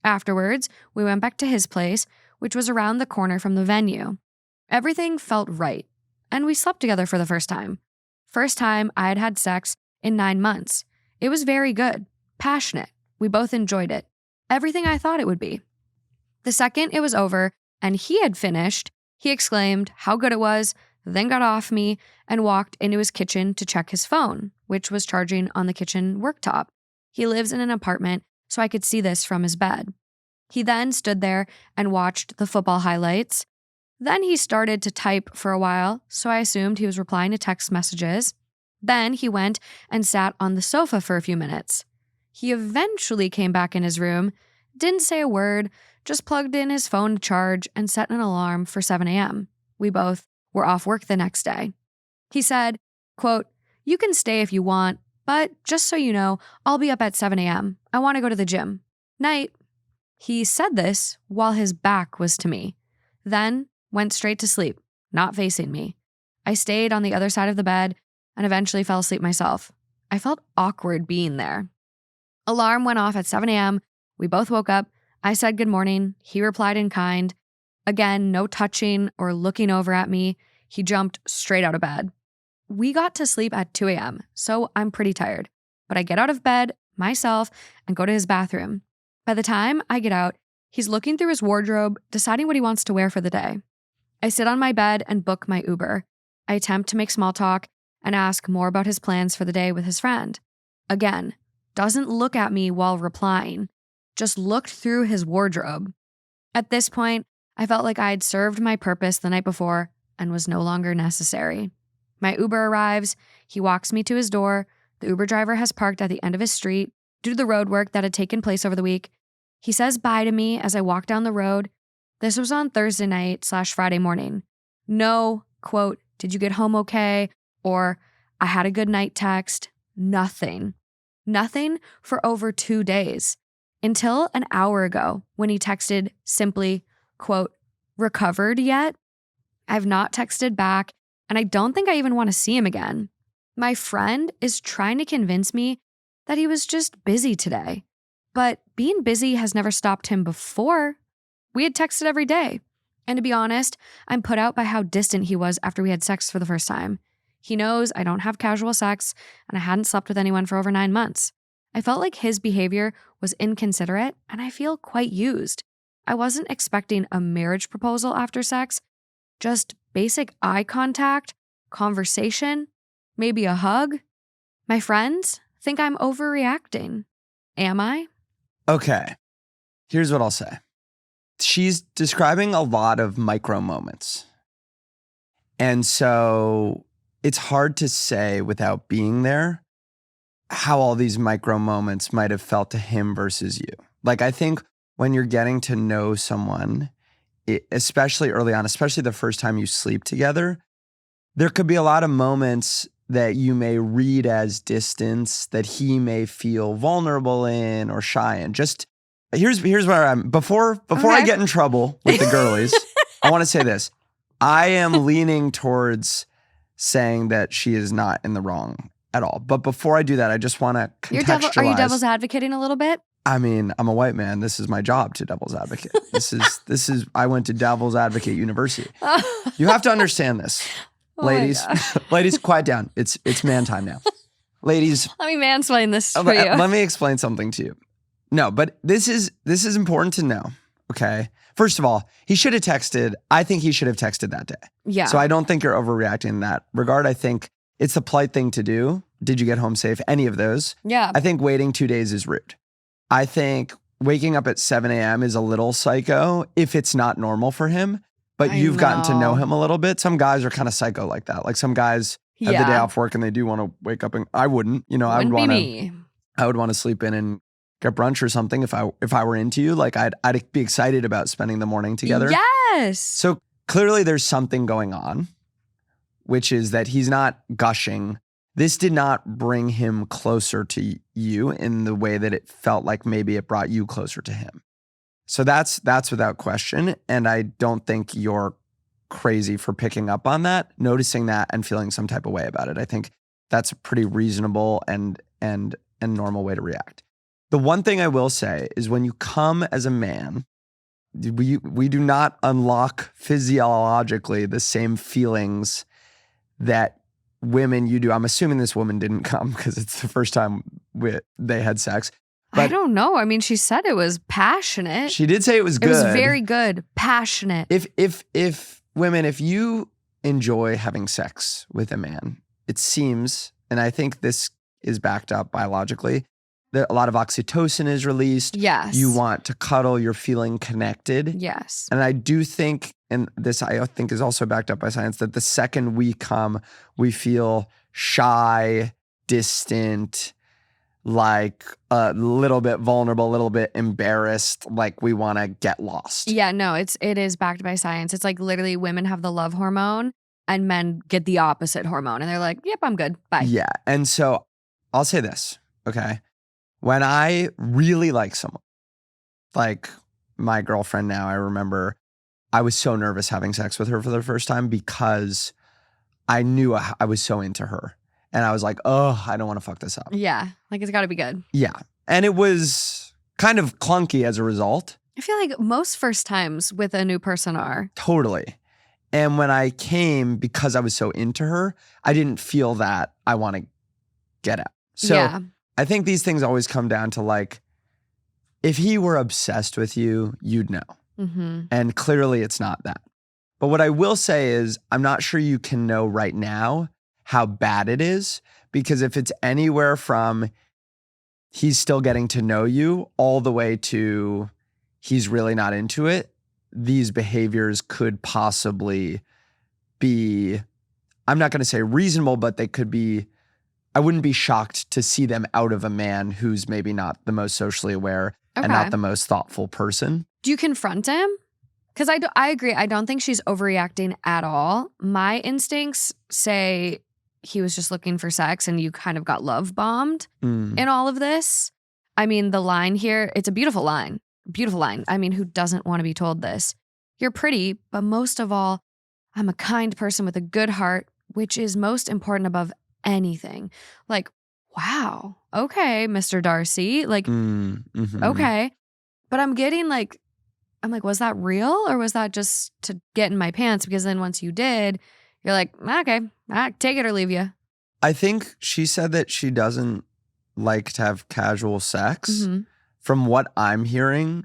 Afterwards, we went back to his place, which was around the corner from the venue. Everything felt right, and we slept together for the first time. First time I had had sex in 9 months. It was very good, passionate. We both enjoyed it. Everything I thought it would be. The second it was over and he had finished, he exclaimed how good it was, then got off me and walked into his kitchen to check his phone, which was charging on the kitchen worktop. He lives in an apartment, so I could see this from his bed. He then stood there and watched the football highlights. Then he started to type for a while, so I assumed he was replying to text messages. Then he went and sat on the sofa for a few minutes. He eventually came back in his room, didn't say a word, just plugged in his phone to charge and set an alarm for 7 a.m. We both were off work the next day. He said, quote, "You can stay if you want, but just so you know, I'll be up at 7 a.m. I want to go to the gym. Night." He said this while his back was to me, then went straight to sleep, not facing me. I stayed on the other side of the bed and eventually fell asleep myself. I felt awkward being there. Alarm went off at 7 a.m. We both woke up. I said good morning. He replied in kind. Again, no touching or looking over at me. He jumped straight out of bed. We got to sleep at 2 a.m., so I'm pretty tired. But I get out of bed myself and go to his bathroom. By the time I get out, he's looking through his wardrobe, deciding what he wants to wear for the day. I sit on my bed and book my Uber. I attempt to make small talk and ask more about his plans for the day with his friend. Again, doesn't look at me while replying, just looked through his wardrobe. At this point, I felt like I had served my purpose the night before and was no longer necessary. My Uber arrives, he walks me to his door. The Uber driver has parked at the end of his street due to the road work that had taken place over the week. He says bye to me as I walk down the road. This was on Thursday night/Friday morning. No, quote, "Did you get home okay?" or "I had a good night" text. Nothing. Nothing for over 2 days. Until an hour ago when he texted simply, quote, "Recovered yet?" I've not texted back, and I don't think I even want to see him again. My friend is trying to convince me that he was just busy today. But being busy has never stopped him before. We had texted every day. And to be honest, I'm put out by how distant he was after we had sex for the first time. He knows I don't have casual sex, and I hadn't slept with anyone for over 9 months. I felt like his behavior was inconsiderate, and I feel quite used. I wasn't expecting a marriage proposal after sex, just basic eye contact, conversation, maybe a hug. My friends think I'm overreacting. Am I? Okay, here's what I'll say. She's describing a lot of micro moments. And so it's hard to say without being there how all these micro moments might have felt to him versus you. Like, I think when you're getting to know someone, especially early on, especially the first time you sleep together, there could be a lot of moments that you may read as distance that he may feel vulnerable in or shy in. Just here's where I'm before I get in trouble with the girlies. I want to say this. I am leaning towards saying that she is not in the wrong at all. But before I do that, I just want to contextualize. Are you devil's advocating a little bit? I mean, I'm a white man. This is my job to devil's advocate. This is I went to Devil's Advocate University. You have to understand this. Ladies, ladies, quiet down. It's man time now. Ladies, let me mansplain this for you. Let me explain something to you. No, but this is important to know. Okay. First of all, he should have texted. I think he should have texted that day. Yeah. So I don't think you're overreacting in that regard. I think it's the polite thing to do. Did you get home safe? Any of those. Yeah. I think waiting 2 days is rude. I think waking up at 7 a.m. is a little psycho if it's not normal for him. But you've gotten to know him a little bit. Some guys are kind of psycho like that. Like some guys have the day off work and they do want to wake up and I wouldn't. You know, I would want to sleep in and get brunch or something if I were into you. Like I'd be excited about spending the morning together. Yes. So clearly there's something going on, which is that he's not gushing. This did not bring him closer to you in the way that it felt like maybe it brought you closer to him. So that's without question. And I don't think you're crazy for picking up on that, noticing that and feeling some type of way about it. I think that's a pretty reasonable and normal way to react. The one thing I will say is when you come as a man, we do not unlock physiologically the same feelings that women you do. I'm assuming this woman didn't come because it's the first time they had sex. But I don't know. I mean, she said it was passionate. She did say it was good. It was very good. Passionate. If women, if you enjoy having sex with a man, it seems, and I think this is backed up biologically, that a lot of oxytocin is released. Yes. You want to cuddle, you're feeling connected. Yes. And I do think, and this I think is also backed up by science, that the second we come, we feel shy, distant, like a little bit vulnerable, a little bit embarrassed, like we want to get lost. Yeah, no, it is backed by science. It's like literally women have the love hormone and men get the opposite hormone. And they're like, yep, I'm good. Bye. Yeah. And so I'll say this, okay? When I really like someone, like my girlfriend now, I remember I was so nervous having sex with her for the first time because I knew I was so into her. And I was like, oh, I don't want to fuck this up. Yeah, like it's got to be good. Yeah. And it was kind of clunky as a result. I feel like most first times with a new person are. Totally. And when I came, because I was so into her, I didn't feel that I want to get out. So yeah. I think these things always come down to like, if he were obsessed with you, you'd know. Mm-hmm. And clearly it's not that. But what I will say is, I'm not sure you can know right now how bad it is, because if it's anywhere from he's still getting to know you all the way to he's really not into it, these behaviors could possibly be, I'm not going to say reasonable, but they could be, I wouldn't be shocked to see them out of a man who's maybe not the most socially aware and not the most thoughtful person. Do you confront him? Because I agree. I don't think she's overreacting at all. My instincts say he was just looking for sex and you kind of got love bombed in all of this. I mean, the line here, it's a beautiful line. Beautiful line. I mean, who doesn't want to be told this? You're pretty, but most of all, I'm a kind person with a good heart, which is most important above anything. Like, wow. Okay, Mr. Darcy. Like, okay. But I'm like, was that real or was that just to get in my pants? Because then once you did, you're like, okay, take it or leave you. I think she said that she doesn't like to have casual sex. Mm-hmm. From what I'm hearing,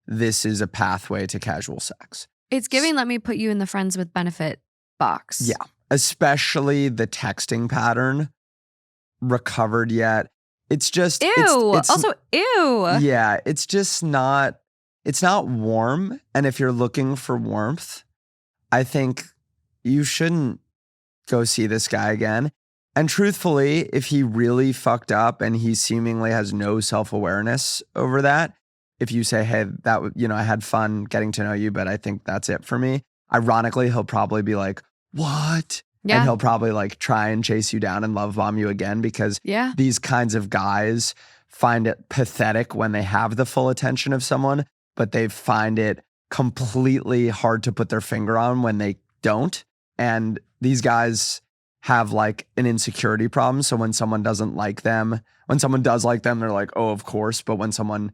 this is a pathway to casual sex. It's giving, let me put you in the friends with benefit box. Yeah, especially the texting pattern. Recovered yet. It's just ew. It's also ew. Yeah, it's just not. It's not warm. And if you're looking for warmth, I think you shouldn't go see this guy again. And truthfully, if he really fucked up and he seemingly has no self-awareness over that, if you say, hey, I had fun getting to know you, but I think that's it for me. Ironically, he'll probably be like, what? Yeah. And he'll probably like try and chase you down and love bomb you again because these kinds of guys find it pathetic when they have the full attention of someone, but they find it completely hard to put their finger on when they don't. And these guys have like an insecurity problem. So when someone doesn't like them, when someone does like them, they're like, oh, of course. But when someone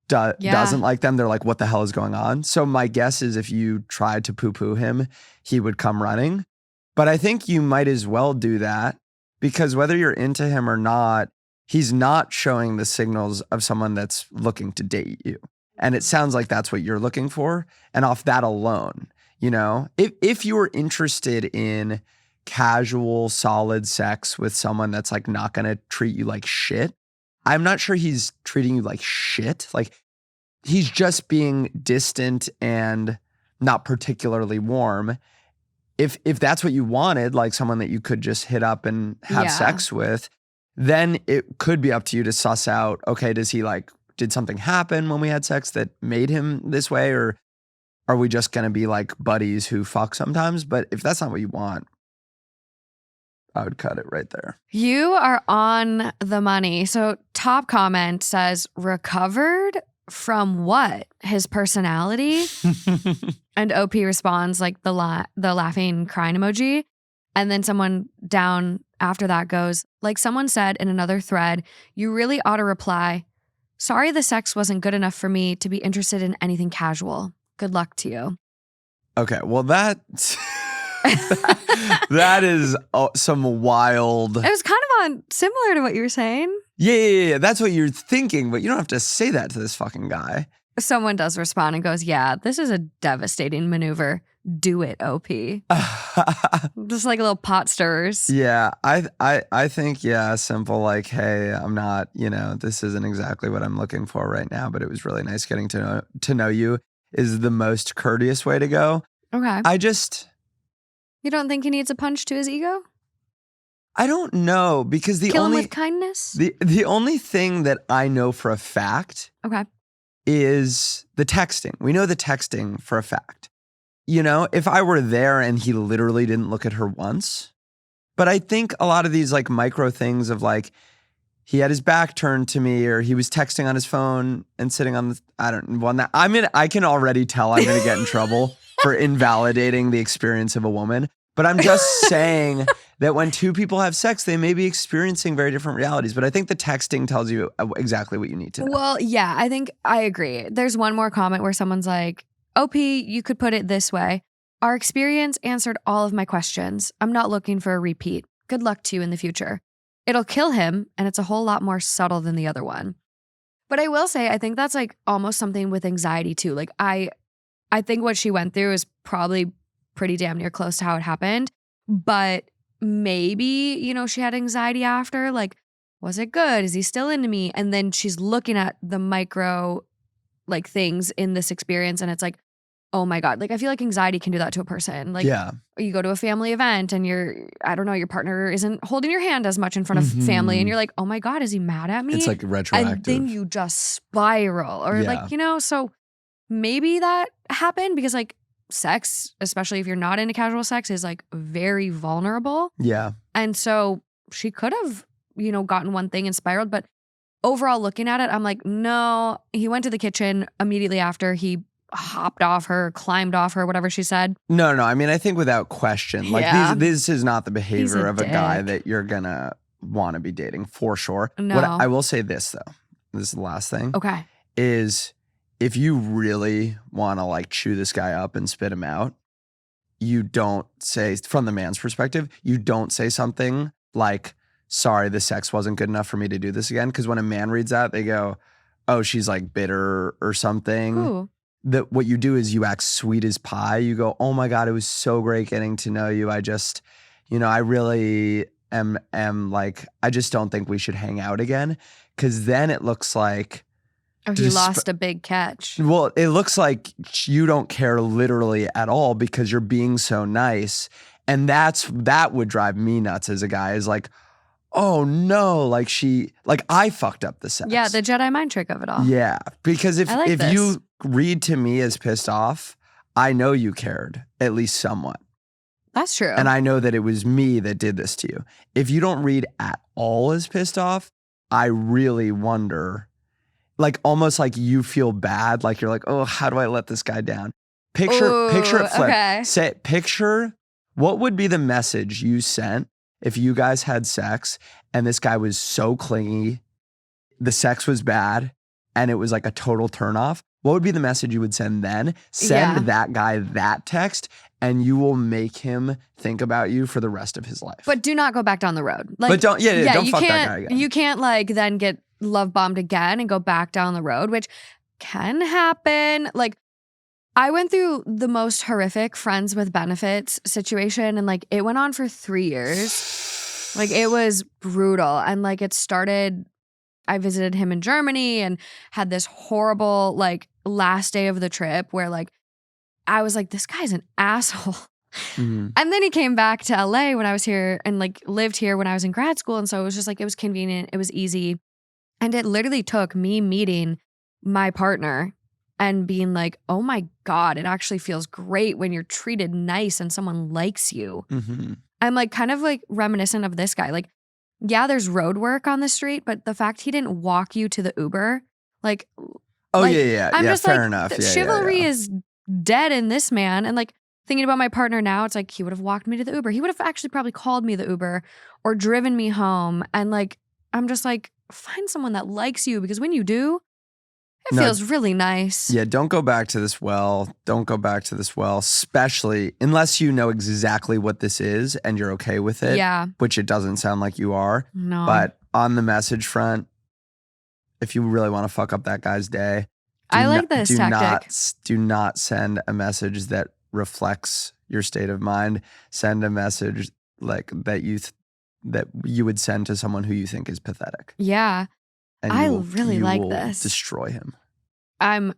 doesn't like them, they're like, what the hell is going on? So my guess is if you tried to poo-poo him, he would come running. But I think you might as well do that because whether you're into him or not, he's not showing the signals of someone that's looking to date you. And it sounds like that's what you're looking for. And off that alone, if you were interested in casual, solid sex with someone that's like not going to treat you like shit, I'm not sure he's treating you like shit. Like he's just being distant and not particularly warm. If that's what you wanted, like someone that you could just hit up and have sex with, then it could be up to you to suss out, okay, did something happen when we had sex that made him this way? Or are we just going to be like buddies who fuck sometimes? But if that's not what you want, I would cut it right there. You are on the money. So top comment says, recovered from what? His personality? And OP responds like the laughing crying emoji. And then someone down after that goes, like someone said in another thread, you really ought to reply, sorry the sex wasn't good enough for me to be interested in anything casual. Good luck to you. Okay, well that's That is some wild. It was kind of on similar to what you were saying. Yeah. That's what you're thinking, but you don't have to say that to this fucking guy. Someone does respond and goes, yeah, this is a devastating maneuver. Do it, OP. Just like little pot stirrers. Yeah, I think, yeah, simple like, hey, I'm not, this isn't exactly what I'm looking for right now, but it was really nice getting to know you is the most courteous way to go. Okay. You don't think he needs a punch to his ego? I don't know, because Kill him with kindness? The only thing that I know for a fact is the texting. We know the texting for a fact. If I were there and he literally didn't look at her once, but I think a lot of these like micro things of like, he had his back turned to me or he was texting on his phone and sitting on I can already tell I'm going to get in trouble for invalidating the experience of a woman. But I'm just saying that when two people have sex, they may be experiencing very different realities. But I think the texting tells you exactly what you need to know. Well, yeah, I think I agree. There's one more comment where someone's like, OP, you could put it this way. Our experience answered all of my questions. I'm not looking for a repeat. Good luck to you in the future. It'll kill him, and it's a whole lot more subtle than the other one. But I will say, I think that's like almost something with anxiety too. Like I think what she went through is probably pretty damn near close to how it happened. But maybe, she had anxiety after. Like, was it good? Is he still into me? And then she's looking at the micro like things in this experience and it's like, oh my God. Like, I feel like anxiety can do that to a person. Like, you go to a family event and your partner isn't holding your hand as much in front of family and you're like, oh my God, is he mad at me? It's like retroactive. And then you just spiral or so maybe that happened because like sex, especially if you're not into casual sex, is like very vulnerable. Yeah. And so she could have, gotten one thing and spiraled, but overall looking at it, I'm like, no, he went to the kitchen immediately after he hopped off her, climbed off her, whatever she said. No. I mean, I think without question, like this is not the behavior of a guy that you're going to want to be dating for sure. No. What I will say this though, this is the last thing. Okay. Is if you really want to like chew this guy up and spit him out, you don't say, from the man's perspective, you don't say something like, sorry, the sex wasn't good enough for me to do this again. Because when a man reads that, they go, oh, she's like bitter or something. Ooh. That what you do is you act sweet as pie. You go, oh my God, it was so great getting to know you. I just, I really am like, I just don't think we should hang out again. Because then it looks like, oh, he lost a big catch. Well, it looks like you don't care literally at all because you're being so nice. And that would drive me nuts as a guy, is like, oh no, like I fucked up the sex. Yeah, the Jedi mind trick of it all. Yeah, because if this. you read to me as pissed off, I know you cared, at least somewhat. That's true. And I know that it was me that did this to you. If you don't read at all as pissed off, I really wonder, like almost like you feel bad, like you're like, oh, how do I let this guy down? Picture it flip. Okay. Picture what would be the message you sent if you guys had sex and this guy was so clingy, the sex was bad, and it was like a total turnoff. What would be the message you would send then? Send that guy that text, and you will make him think about you for the rest of his life. But do not go back down the road. Like, but don't fuck that guy again. You can't like then get love bombed again and go back down the road, which can happen. Like, I went through the most horrific friends with benefits situation, and like it went on for 3 years. Like, it was brutal. And like it started, I visited him in Germany and had this horrible like last day of the trip where like I was like, this guy's an asshole. Mm-hmm. And then he came back to LA when I was here and like lived here when I was in grad school. And so it was just like, it was convenient. It was easy. And it literally took me meeting my partner and being like, oh my God, it actually feels great when you're treated nice and someone likes you. Mm-hmm. I'm like kind of like reminiscent of this guy. Like, yeah, there's road work on the street, but the fact he didn't walk you to the Uber, like, yeah. I'm just fair like, enough. Chivalry is dead in this man. And like thinking about my partner now, it's like he would have walked me to the Uber. He would have actually probably called me the Uber or driven me home. And like, I'm just like, find someone that likes you, because when you do, It feels really nice. Yeah, don't go back to this well. Don't go back to this well, especially unless you know exactly what this is and you're okay with it. Yeah. Which it doesn't sound like you are. No. But on the message front, if you really want to fuck up that guy's day, I like this tactic. Do not send a message that reflects your state of mind. Send a message like that you would send to someone who you think is pathetic. Yeah. And I you really like will this. Destroy him. I'm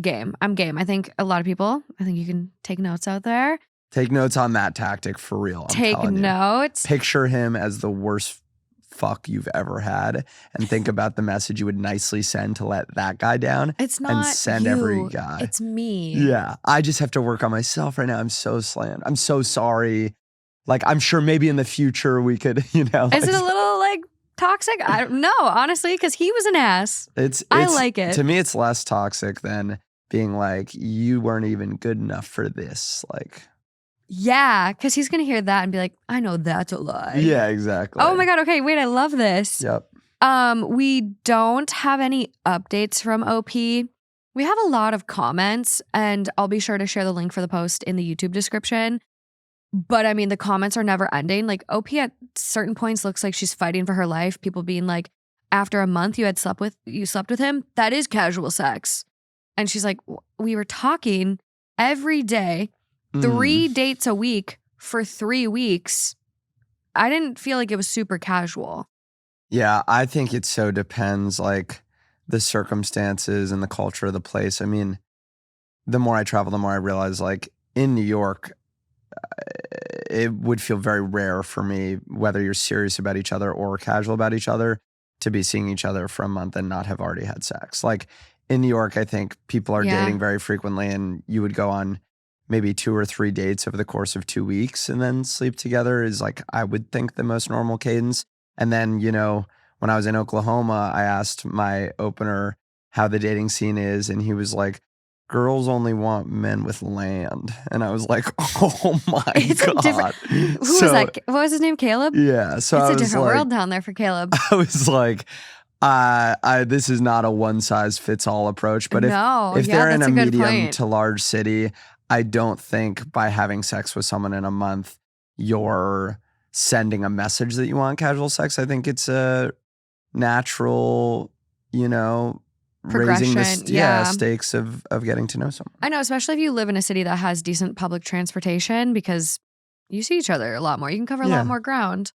game. I think a lot of people, I think you can take notes out there. Take notes on that tactic for real. Take notes. Picture him as the worst fuck you've ever had and think about the message you would nicely send to let that guy down. It's not and send you. every guy. It's me. Yeah. I just have to work on myself right now. I'm so slammed. I'm so sorry. Like, I'm sure maybe in the future we could, Is it a little like toxic? I don't know, honestly, because he was an ass. I like it. To me, it's less toxic than being like, you weren't even good enough for this. Like, yeah, because he's going to hear that and be like, I know that's a lie. Yeah, exactly. Oh my God. Okay, wait, I love this. Yep. We don't have any updates from OP. We have a lot of comments, and I'll be sure to share the link for the post in the YouTube description. But I mean, the comments are never ending. Like, OP at certain points looks like she's fighting for her life. People being like, after a month you slept with him, that is casual sex. And she's like, we were talking every day, 3 dates a week for 3 weeks. I didn't feel like it was super casual. Yeah, I think it so depends, like, the circumstances and the culture of the place. I mean, the more I travel, the more I realize, like, in New York, it would feel very rare for me, whether you're serious about each other or casual about each other, to be seeing each other for a month and not have already had sex. Like, in New York, I think people are dating very frequently, and you would go on maybe 2 or 3 dates over the course of 2 weeks and then sleep together is, like, I would think the most normal cadence. And then, you know, when I was in Oklahoma, I asked my opener how the dating scene is, and he was like, girls only want men with land. And I was like, oh my God. Who was that? What was his name? Caleb? Yeah. So it's a different world down there for Caleb. I was like, this is not a one size fits all approach, but if they're in a medium to large city, I don't think by having sex with someone in a month, you're sending a message that you want casual sex. I think it's a natural, you know, raising the stakes of getting to know someone. I know, especially if you live in a city that has decent public transportation, because you see each other a lot more. You can cover a lot more ground.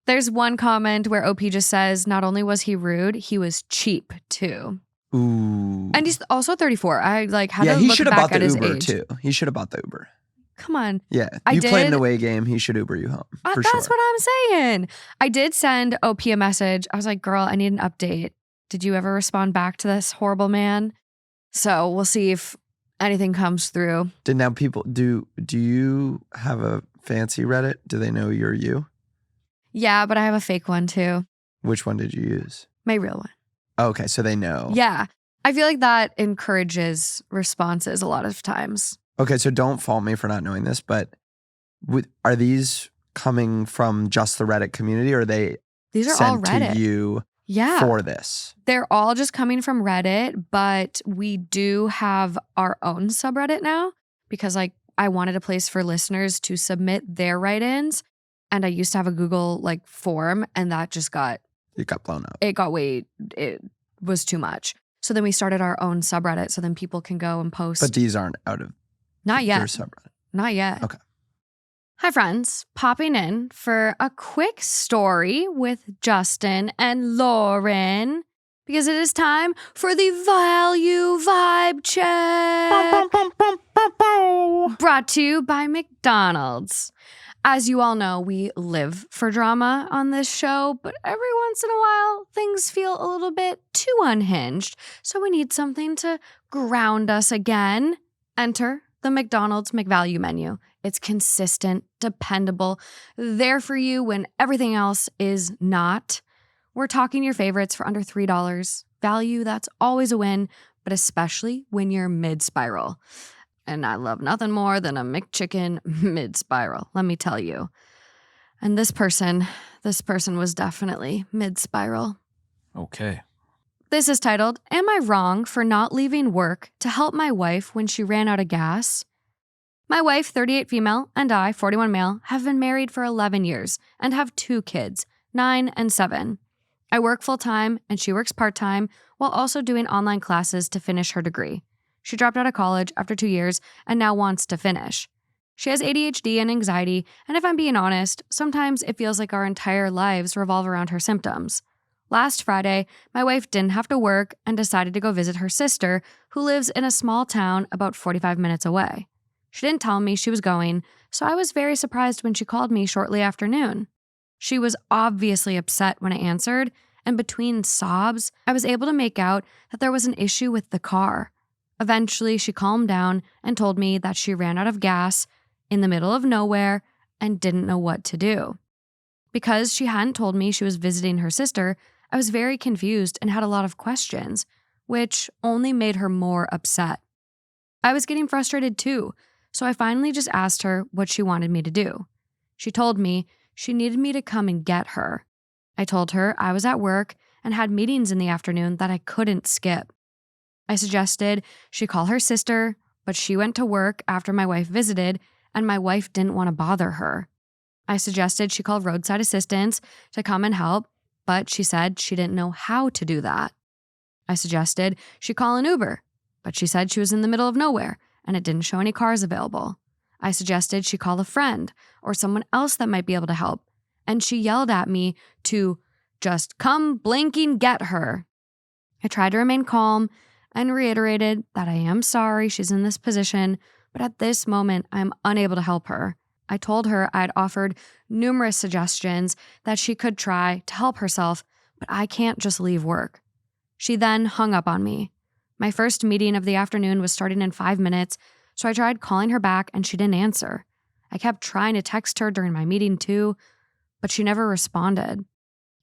There's one comment where OP just says, not only was he rude, he was cheap too. Ooh. And he's also 34. I like had to he look should have back bought the at his Uber age. too. He should have bought the Uber. Come on. Yeah. You played an away game. He should Uber you home. For That's sure. what I'm saying. I did send OP a message. I was like, girl, I need an update. Did you ever respond back to this horrible man? So we'll see if anything comes through. Did now people do you have a fancy Reddit? Do they know you're you? Yeah, but I have a fake one too. Which one did you use? My real one. Okay, so they know. Yeah. I feel like that encourages responses a lot of times. Okay, so don't fault me for not knowing this, but are these coming from just the Reddit community, or are they these are sent all Reddit to you for this? They're all just coming from Reddit, but we do have our own subreddit now because like I wanted a place for listeners to submit their write-ins, and I used to have a Google like form, and that just got blown up. It was too much. So then we started our own subreddit, so then people can go and post. But these aren't out of Not yet. your subreddit. Not yet. Okay. Hi, friends. Popping in for a quick story with Justin and Lauren because it is time for the Value Vibe Check. Brought to you by McDonald's. As you all know, we live for drama on this show, but every once in a while, things feel a little bit too unhinged. So we need something to ground us again. Enter the McDonald's McValue menu. It's consistent, dependable, there for you when everything else is not. We're talking your favorites for under $3. Value, that's always a win, but especially when you're mid-spiral. And I love nothing more than a McChicken mid-spiral, let me tell you. And this person was definitely mid-spiral. Okay. This is titled, Am I Wrong for Not Leaving Work to Help My Wife When She Ran Out of Gas? My wife, 38 female, and I, 41 male, have been married for 11 years and have 2 kids, 9 and 7. I work full-time and she works part-time while also doing online classes to finish her degree. She dropped out of college after 2 years and now wants to finish. She has ADHD and anxiety, and if I'm being honest, sometimes it feels like our entire lives revolve around her symptoms. Last Friday, my wife didn't have to work and decided to go visit her sister, who lives in a small town about 45 minutes away. She didn't tell me she was going, so I was very surprised when she called me shortly after noon. She was obviously upset when I answered, and between sobs, I was able to make out that there was an issue with the car. Eventually, she calmed down and told me that she ran out of gas in the middle of nowhere and didn't know what to do. Because she hadn't told me she was visiting her sister, I was very confused and had a lot of questions, which only made her more upset. I was getting frustrated too, so I finally just asked her what she wanted me to do. She told me she needed me to come and get her. I told her I was at work and had meetings in the afternoon that I couldn't skip. I suggested she call her sister, but she went to work after my wife visited, and my wife didn't want to bother her. I suggested she call roadside assistance to come and help, but she said she didn't know how to do that. I suggested she call an Uber, but she said she was in the middle of nowhere and it didn't show any cars available. I suggested she call a friend or someone else that might be able to help, and she yelled at me to just come blinking get her. I tried to remain calm and reiterated that I am sorry she's in this position, but at this moment I am unable to help her. I told her I had offered numerous suggestions that she could try to help herself, but I can't just leave work. She then hung up on me. My first meeting of the afternoon was starting in 5 minutes, so I tried calling her back and she didn't answer. I kept trying to text her during my meeting too, but she never responded.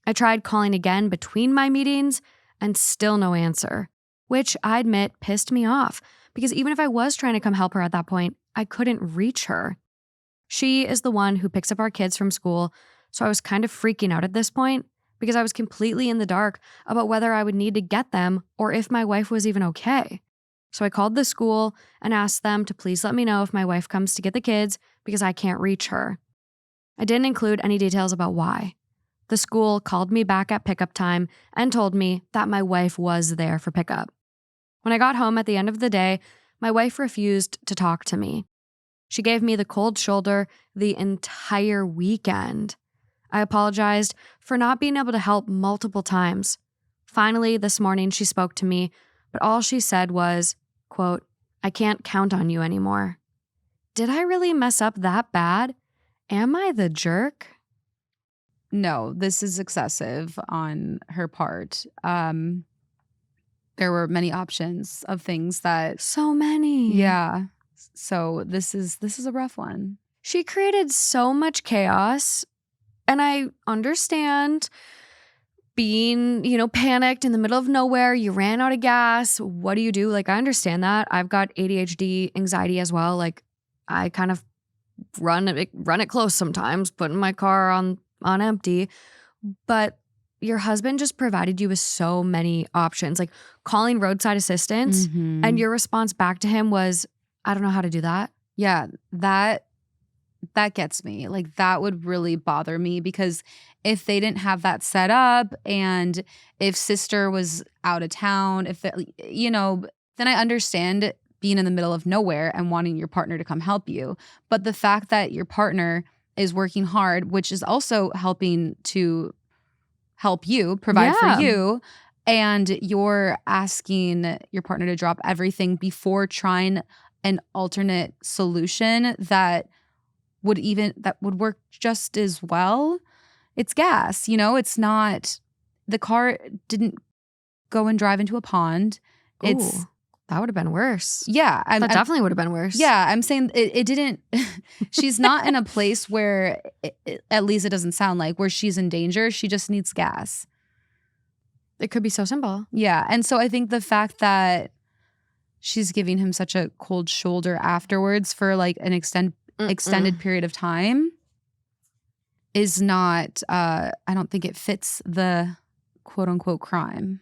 I tried calling again between my meetings and still no answer, which I admit pissed me off because even if I was trying to come help her at that point, I couldn't reach her. She is the one who picks up our kids from school, so I was kind of freaking out at this point because I was completely in the dark about whether I would need to get them or if my wife was even okay. So I called the school and asked them to please let me know if my wife comes to get the kids because I can't reach her. I didn't include any details about why. The school called me back at pickup time and told me that my wife was there for pickup. When I got home at the end of the day, my wife refused to talk to me. She gave me the cold shoulder the entire weekend. I apologized for not being able to help multiple times. Finally, this morning she spoke to me, but all she said was, quote, I can't count on you anymore. Did I really mess up that bad? Am I the jerk? No, this is excessive on her part. There were many options of things that... So many. Yeah. So this is a rough one. She created so much chaos, and I understand being, panicked in the middle of nowhere. You ran out of gas. What do you do? Like, I understand that. I've got ADHD, anxiety as well. Like, I kind of run it close sometimes, putting my car on empty. But your husband just provided you with so many options, like calling roadside assistance, and your response back to him was, I don't know how to do that. Yeah, that gets me. Like, that would really bother me because if they didn't have that set up and if sister was out of town, then I understand being in the middle of nowhere and wanting your partner to come help you. But the fact that your partner is working hard, which is also helping to help you, provide for you, and you're asking your partner to drop everything before trying an alternate solution that would work just as well. It's gas, it's not, the car didn't go and drive into a pond. Ooh, that would have been worse. Yeah. That definitely would have been worse. Yeah. I'm saying it didn't, she's not in a place where, at least it doesn't sound like, where she's in danger. She just needs gas. It could be so simple. Yeah. And so I think the fact that she's giving him such a cold shoulder afterwards for like an extended period of time is not, I don't think it fits the quote unquote crime.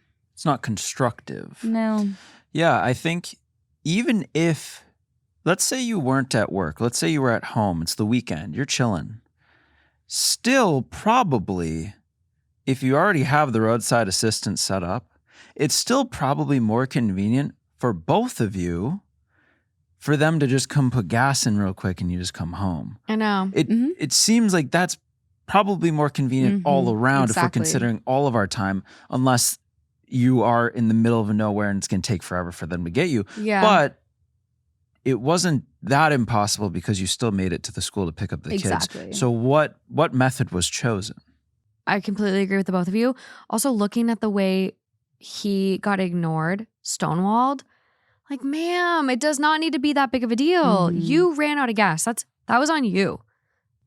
constructive. No. Yeah, I think even if, let's say you weren't at work, let's say you were at home, it's the weekend, you're chilling. Still, probably, if you already have the roadside assistance set up, it's still probably more convenient for both of you for them to just come put gas in real quick and you just come home. I know. It seems like that's probably more convenient all around if we're Exactly. considering all of our time, unless you are in the middle of nowhere and it's going to take forever for them to get you. Yeah. But it wasn't that impossible because you still made it to the school to pick up the Exactly. kids. So what method was chosen? I completely agree with the both of you. Also, looking at the way he got ignored, stonewalled, like, ma'am, it does not need to be that big of a deal. You ran out of gas. That was on you.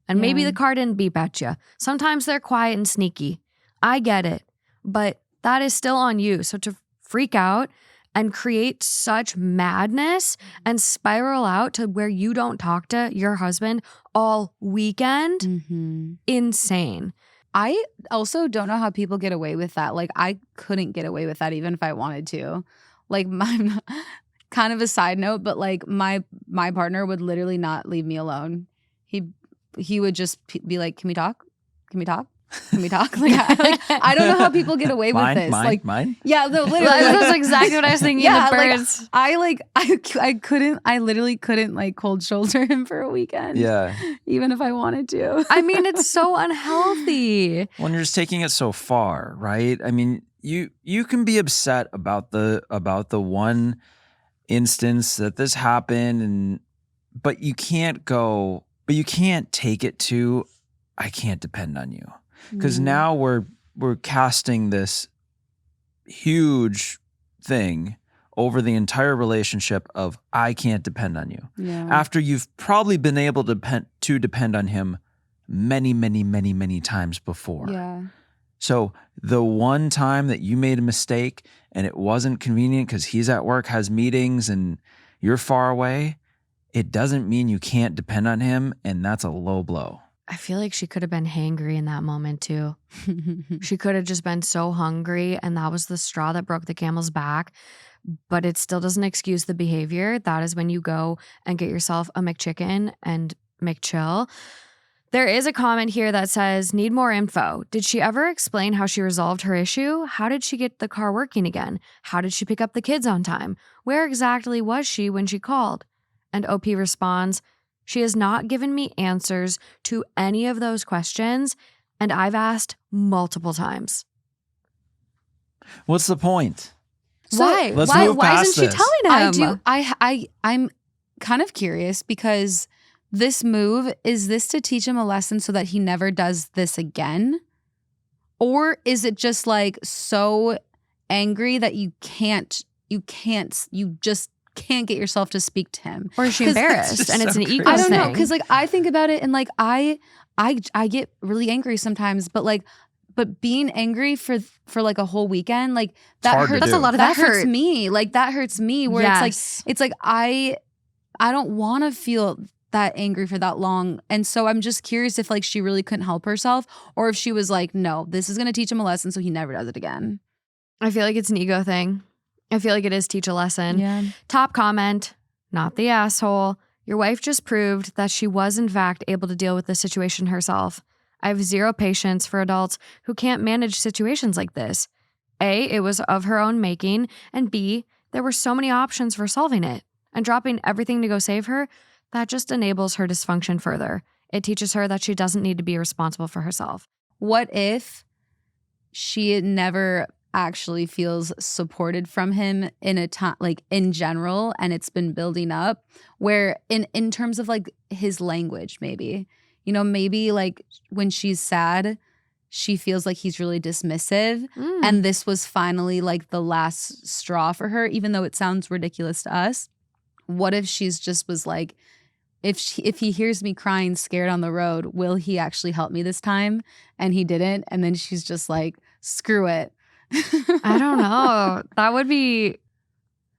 And maybe Yeah. the car didn't beep at you. Sometimes they're quiet and sneaky. I get it. But that is still on you. So to freak out and create such madness and spiral out to where you don't talk to your husband all weekend, insane. I also don't know how people get away with that. Like, I couldn't get away with that even if I wanted to. Like, my kind of a side note, but like my partner would literally not leave me alone. He would just be like, "Can we talk? Can we talk? Can we talk?" Like, I don't know how people get away with this. Mine? Yeah, no, literally. That's exactly what I was thinking. Yeah, the like, birds. I literally couldn't like cold shoulder him for a weekend. Yeah. Even if I wanted to. I mean, it's so unhealthy. When you're just taking it so far, right? I mean, you can be upset about the one instance that this happened, but you can't take it to, I can't depend on you. Because now we're casting this huge thing over the entire relationship of, I can't depend on you. Yeah. After you've probably been able to depend on him many, many, many, many times before. Yeah. So the one time that you made a mistake and it wasn't convenient because he's at work, has meetings, and you're far away, it doesn't mean you can't depend on him, and that's a low blow. I feel like she could have been hangry in that moment too. She could have just been so hungry, and that was the straw that broke the camel's back. But it still doesn't excuse the behavior. That is when you go and get yourself a McChicken and McChill. There is a comment here that says, need more info. Did she ever explain how she resolved her issue? How did she get the car working again? How did she pick up the kids on time? Where exactly was she when she called? And OP responds, she has not given me answers to any of those questions, and I've asked multiple times. What's the point? Why? Let's Why? move Why past isn't she this. telling him? I'm kind of curious because this move, is this to teach him a lesson so that he never does this again? Or is it just like so angry that you just can't get yourself to speak to him? Or is she 'Cause embarrassed and it's an ego I don't know, thing? because like I think about it and like I get really angry sometimes, but being angry for like a whole weekend, like that hard to hurts. do. That's a lot of That effort. hurts me. Like that hurts me. Where Yes. it's like I don't want to feel that angry for that long. And so I'm just curious if like she really couldn't help herself, or if she was like, no, this is gonna teach him a lesson so he never does it again. I feel like it's an ego thing. I feel like it is teach a lesson. Yeah. Top comment, not the asshole. Your wife just proved that she was in fact able to deal with the situation herself. I have zero patience for adults who can't manage situations like this. A, it was of her own making, and B, there were so many options for solving it. And dropping everything to go save her, that just enables her dysfunction further. It teaches her that she doesn't need to be responsible for herself. What if she never actually feels supported from him in a time, like in general, and it's been building up, where in terms of like his language, maybe, you know, maybe like when she's sad, she feels like he's really dismissive, and this was finally like the last straw for her, even though it sounds ridiculous to us. What if she's just was like, if he hears me crying scared on the road, will he actually help me this time? And he didn't. And then she's just like, screw it. I don't know. That would be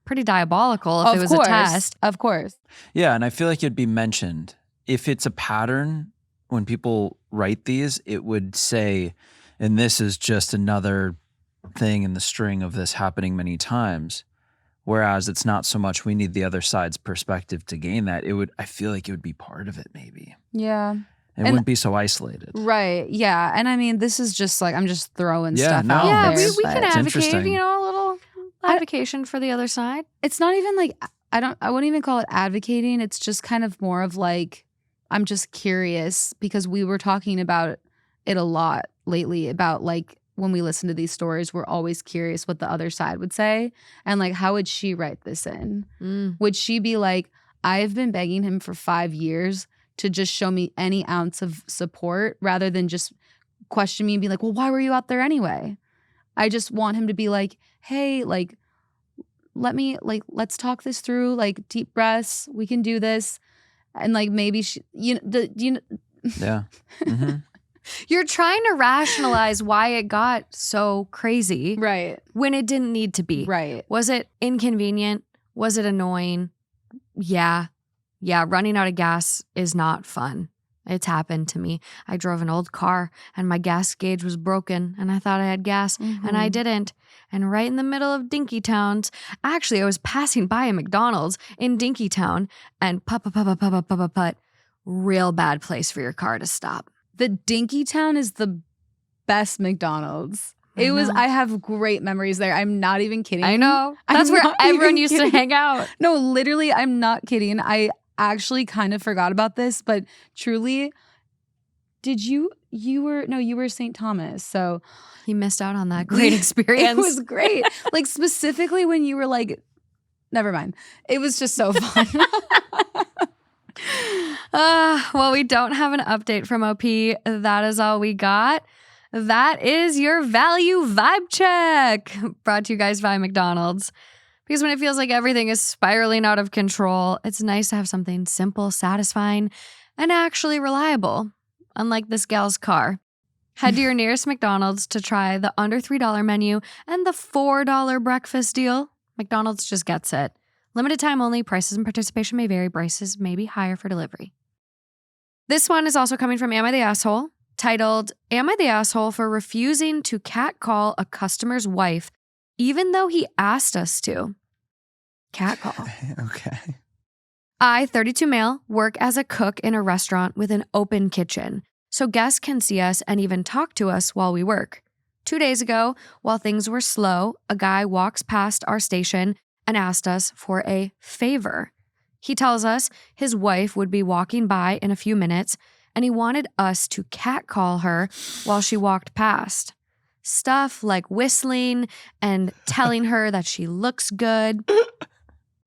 pretty diabolical if it was a test. Of course. Yeah, and I feel like it'd be mentioned. If it's a pattern, when people write these, it would say, and this is just another thing in the string of this happening many times. Whereas it's not so much we need the other side's perspective to gain that. I feel like it would be part of it maybe. Yeah. It wouldn't be so isolated. Right. Yeah. And I mean, this is just like, I'm just throwing Yeah, stuff no. out Yeah, there. we can but advocate, interesting. you know, a little advocation for the other side. It's not even like, I wouldn't even call it advocating. It's just kind of more of like, I'm just curious because we were talking about it a lot lately about like, when we listen to these stories, we're always curious what the other side would say. And like, how would she write this in? Would she be like, I've been begging him for 5 years to just show me any ounce of support rather than just question me and be like, well, why were you out there anyway? I just want him to be like, hey, like, let's talk this through, like deep breaths. We can do this. And like, maybe Yeah. Mm-hmm. You're trying to rationalize why it got so crazy right. when it didn't need to be. Right. Was it inconvenient? Was it annoying? Yeah. Yeah, running out of gas is not fun. It's happened to me. I drove an old car and my gas gauge was broken and I thought I had gas and I didn't. And right in the middle of Dinky Towns, actually I was passing by a McDonald's in Dinky Town and put, real bad place for your car to stop. The Dinky Town is the best McDonald's. I know. I have great memories there. I'm not even kidding. I know. I'm That's where not everyone even used to kidding. hang out. No, literally, I'm not kidding. I actually kind of forgot about this, but truly, you were St. Thomas. So He missed out on that great experience. it was great. Like specifically when you were like, never mind. It was just so fun. Well, we don't have an update from OP. That is all we got. That is your value vibe check, brought to you guys by McDonald's. Because when it feels like everything is spiraling out of control, it's nice to have something simple, satisfying, and actually reliable, unlike this gal's car. Head to your nearest McDonald's to try the under $3 menu and the $4 breakfast deal. McDonald's just gets it. Limited time only. Prices and participation may vary. Prices may be higher for delivery. This one is also coming from Am I the Asshole? Titled, Am I the Asshole for refusing to catcall a customer's wife even though he asked us to? Catcall. Okay. I, 32 male, work as a cook in a restaurant with an open kitchen, so guests can see us and even talk to us while we work. 2 days ago, while things were slow, a guy walks past our station and asked us for a favor. He tells us his wife would be walking by in a few minutes, and he wanted us to catcall her while she walked past. Stuff like whistling and telling her that she looks good.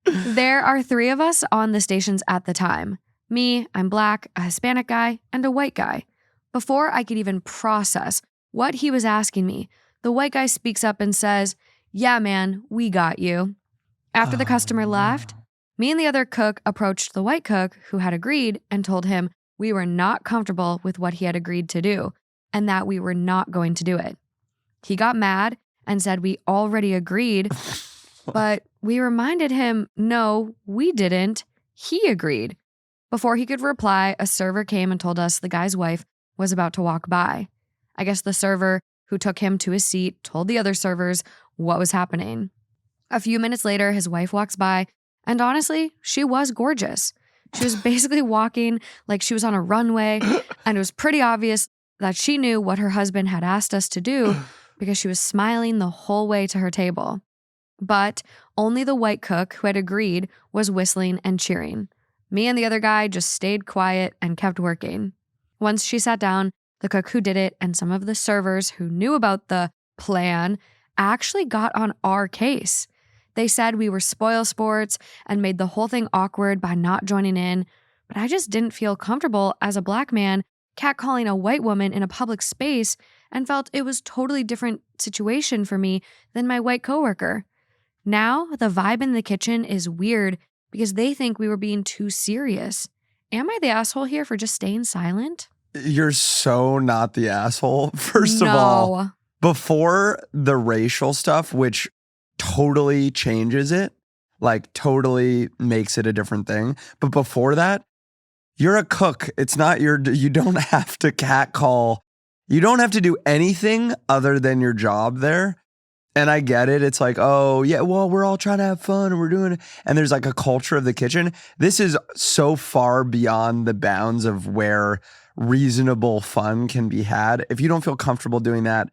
There are 3 of us on the stations at the time. Me, I'm black, a Hispanic guy, and a white guy. Before I could even process what he was asking me, the white guy speaks up and says, "Yeah, man, we got you." After the customer left, me and the other cook approached the white cook who had agreed and told him we were not comfortable with what he had agreed to do and that we were not going to do it. He got mad and said we already agreed, but we reminded him, no, we didn't. He agreed. Before he could reply, a server came and told us the guy's wife was about to walk by. I guess the server who took him to his seat told the other servers what was happening. A few minutes later, his wife walks by, and honestly, she was gorgeous. She was basically walking like she was on a runway, and it was pretty obvious that she knew what her husband had asked us to do because she was smiling the whole way to her table. But only the white cook who had agreed was whistling and cheering. Me and the other guy just stayed quiet and kept working. Once she sat down, the cook who did it and some of the servers who knew about the plan actually got on our case. They said we were spoil sports and made the whole thing awkward by not joining in, but I just didn't feel comfortable as a black man catcalling a white woman in a public space and felt it was totally different situation for me than my white coworker. Now, the vibe in the kitchen is weird because they think we were being too serious. Am I the asshole here for just staying silent? You're so not the asshole. First of all, before the racial stuff, which totally changes it, like totally makes it a different thing. But before that, you're a cook. It's not you don't have to catcall. You don't have to do anything other than your job there And I get it. It's like, oh, yeah, well, we're all trying to have fun and we're doing it. And there's like a culture of the kitchen. This is so far beyond the bounds of where reasonable fun can be had. If you don't feel comfortable doing that,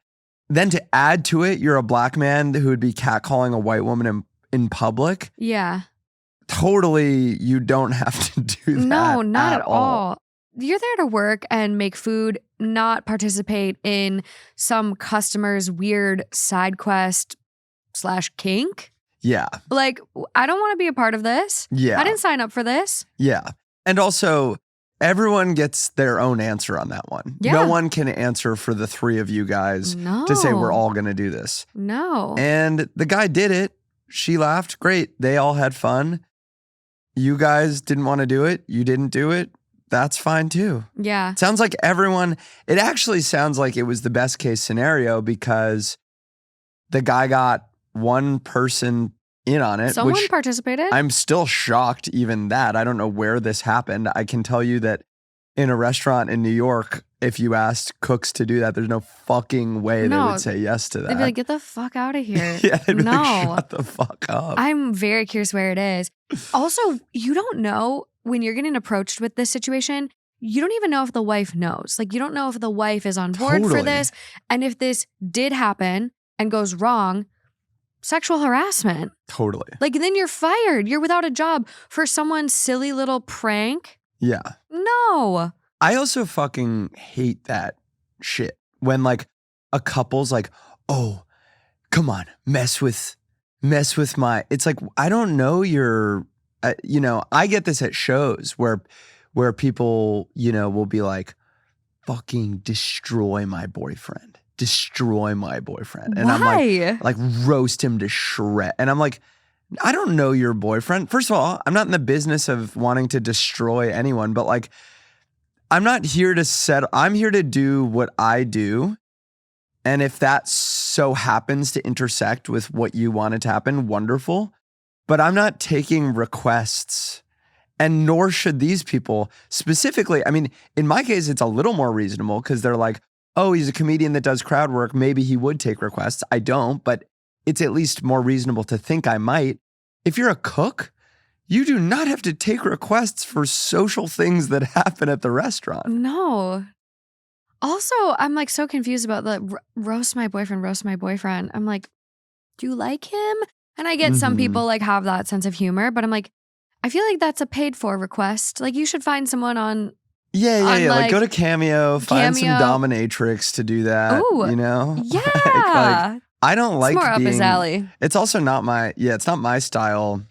then to add to it, you're a black man who would be catcalling a white woman in public. Yeah. Totally, you don't have to do that. No, not at all. You're there to work and make food, not participate in some customer's weird side quest / kink. Yeah. Like, I don't want to be a part of this. Yeah. I didn't sign up for this. Yeah. And also, everyone gets their own answer on that one. Yeah. No one can answer for the three of you guys to say we're all going to do this. No. And the guy did it. She laughed. Great. They all had fun. You guys didn't want to do it. You didn't do it. That's fine too. Yeah. Sounds like it actually sounds like it was the best case scenario because the guy got one person in on it. Someone which participated? I'm still shocked even that. I don't know where this happened. I can tell you that in a restaurant in New York, if you asked cooks to do that, there's no fucking way they would say yes to that. They'd be like, get the fuck out of here. Yeah, they'd be no. like, shut the fuck up. I'm very curious where it is. Also, you don't know when you're getting approached with this situation, you don't even know if the wife knows. Like, you don't know if the wife is on board for this. And if this did happen and goes wrong, sexual harassment. Totally. Like, then you're fired. You're without a job for someone's silly little prank. Yeah. No. I also fucking hate that shit when like a couple's like, oh, come on, mess with my, it's like, I don't know your, I get this at shows where people, will be like, fucking destroy my boyfriend. And Why? I'm like roast him to shred. And I'm like, I don't know your boyfriend. First of all, I'm not in the business of wanting to destroy anyone, but like, I'm not here to I'm here to do what I do. And if that so happens to intersect with what you want it to happen, wonderful. But I'm not taking requests, and nor should these people specifically. I mean, in my case, it's a little more reasonable because they're like, oh, he's a comedian that does crowd work. Maybe he would take requests. I don't, but it's at least more reasonable to think I might. If you're a cook, you do not have to take requests for social things that happen at the restaurant. No. Also, I'm like so confused about the roast my boyfriend. I'm like, do you like him? And I get some people like have that sense of humor, but I'm like, I feel like that's a paid for request. Like, you should find someone on. Yeah. Like, go to Cameo, find some dominatrix to do that. Ooh, Yeah. like, I don't like it's more up his alley. It's also not it's not my style.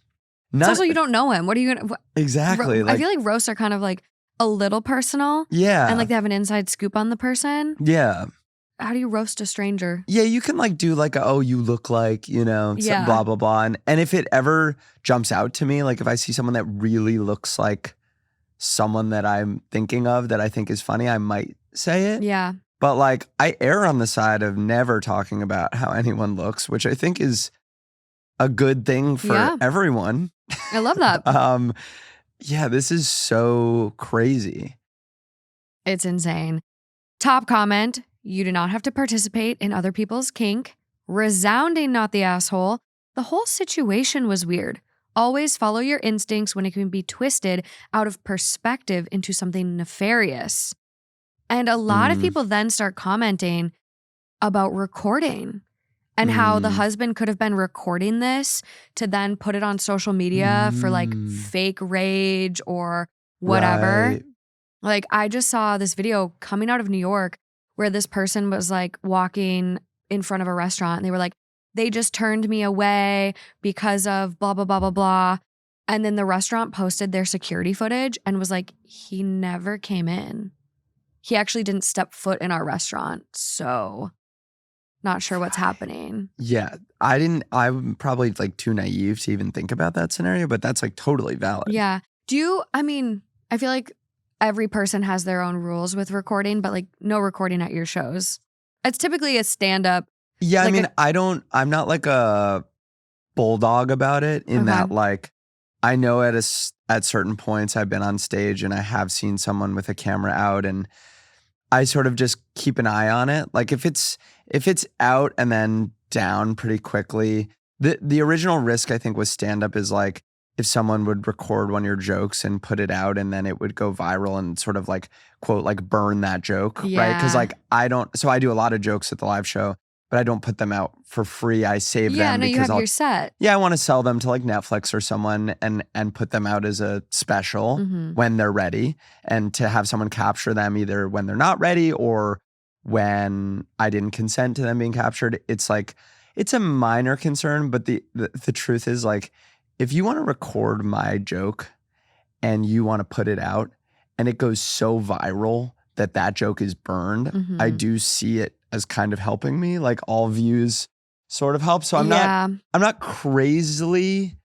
It's also, you don't know him. What are you going to. Exactly. I feel like roasts are kind of like a little personal. Yeah. And like they have an inside scoop on the person. Yeah. How do you roast a stranger? Yeah, you can like do like you look like, blah, blah, blah. And if it ever jumps out to me, like if I see someone that really looks like someone that I'm thinking of that I think is funny, I might say it. Yeah. But like I err on the side of never talking about how anyone looks, which I think is a good thing for everyone. I love that. Yeah, this is so crazy. It's insane. Top comment, you do not have to participate in other people's kink. Resounding not the asshole. The whole situation was weird. Always follow your instincts when it can be twisted out of perspective into something nefarious. And a lot of people then start commenting about recording and how the husband could have been recording this to then put it on social media for like fake rage or whatever. Right. Like, I just saw this video coming out of New York where this person was like walking in front of a restaurant and they were like, they just turned me away because of blah, blah, blah, blah, blah. And then the restaurant posted their security footage and was like, he never came in. He actually didn't step foot in our restaurant. So not sure what's happening. Yeah. I'm probably like too naive to even think about that scenario, but that's like totally valid. Yeah. I feel like every person has their own rules with recording, but like no recording at your shows. It's typically a stand-up. Yeah, like I'm not like a bulldog about it in that like I know at certain points I've been on stage and I have seen someone with a camera out and I sort of just keep an eye on it. Like if it's out and then down pretty quickly. The original risk, I think, with stand-up is like if someone would record one of your jokes and put it out and then it would go viral and sort of like, quote, like burn that joke, right? Because like I do a lot of jokes at the live show, but I don't put them out for free. I save them Yeah, no, because you have your set. Yeah, I want to sell them to like Netflix or someone and put them out as a special when they're ready, and to have someone capture them either when they're not ready or when I didn't consent to them being captured. It's like, it's a minor concern, but the truth is like, if you want to record my joke and you want to put it out and it goes so viral that joke is burned, I do see it as kind of helping me. Like all views sort of help. So I'm not crazily,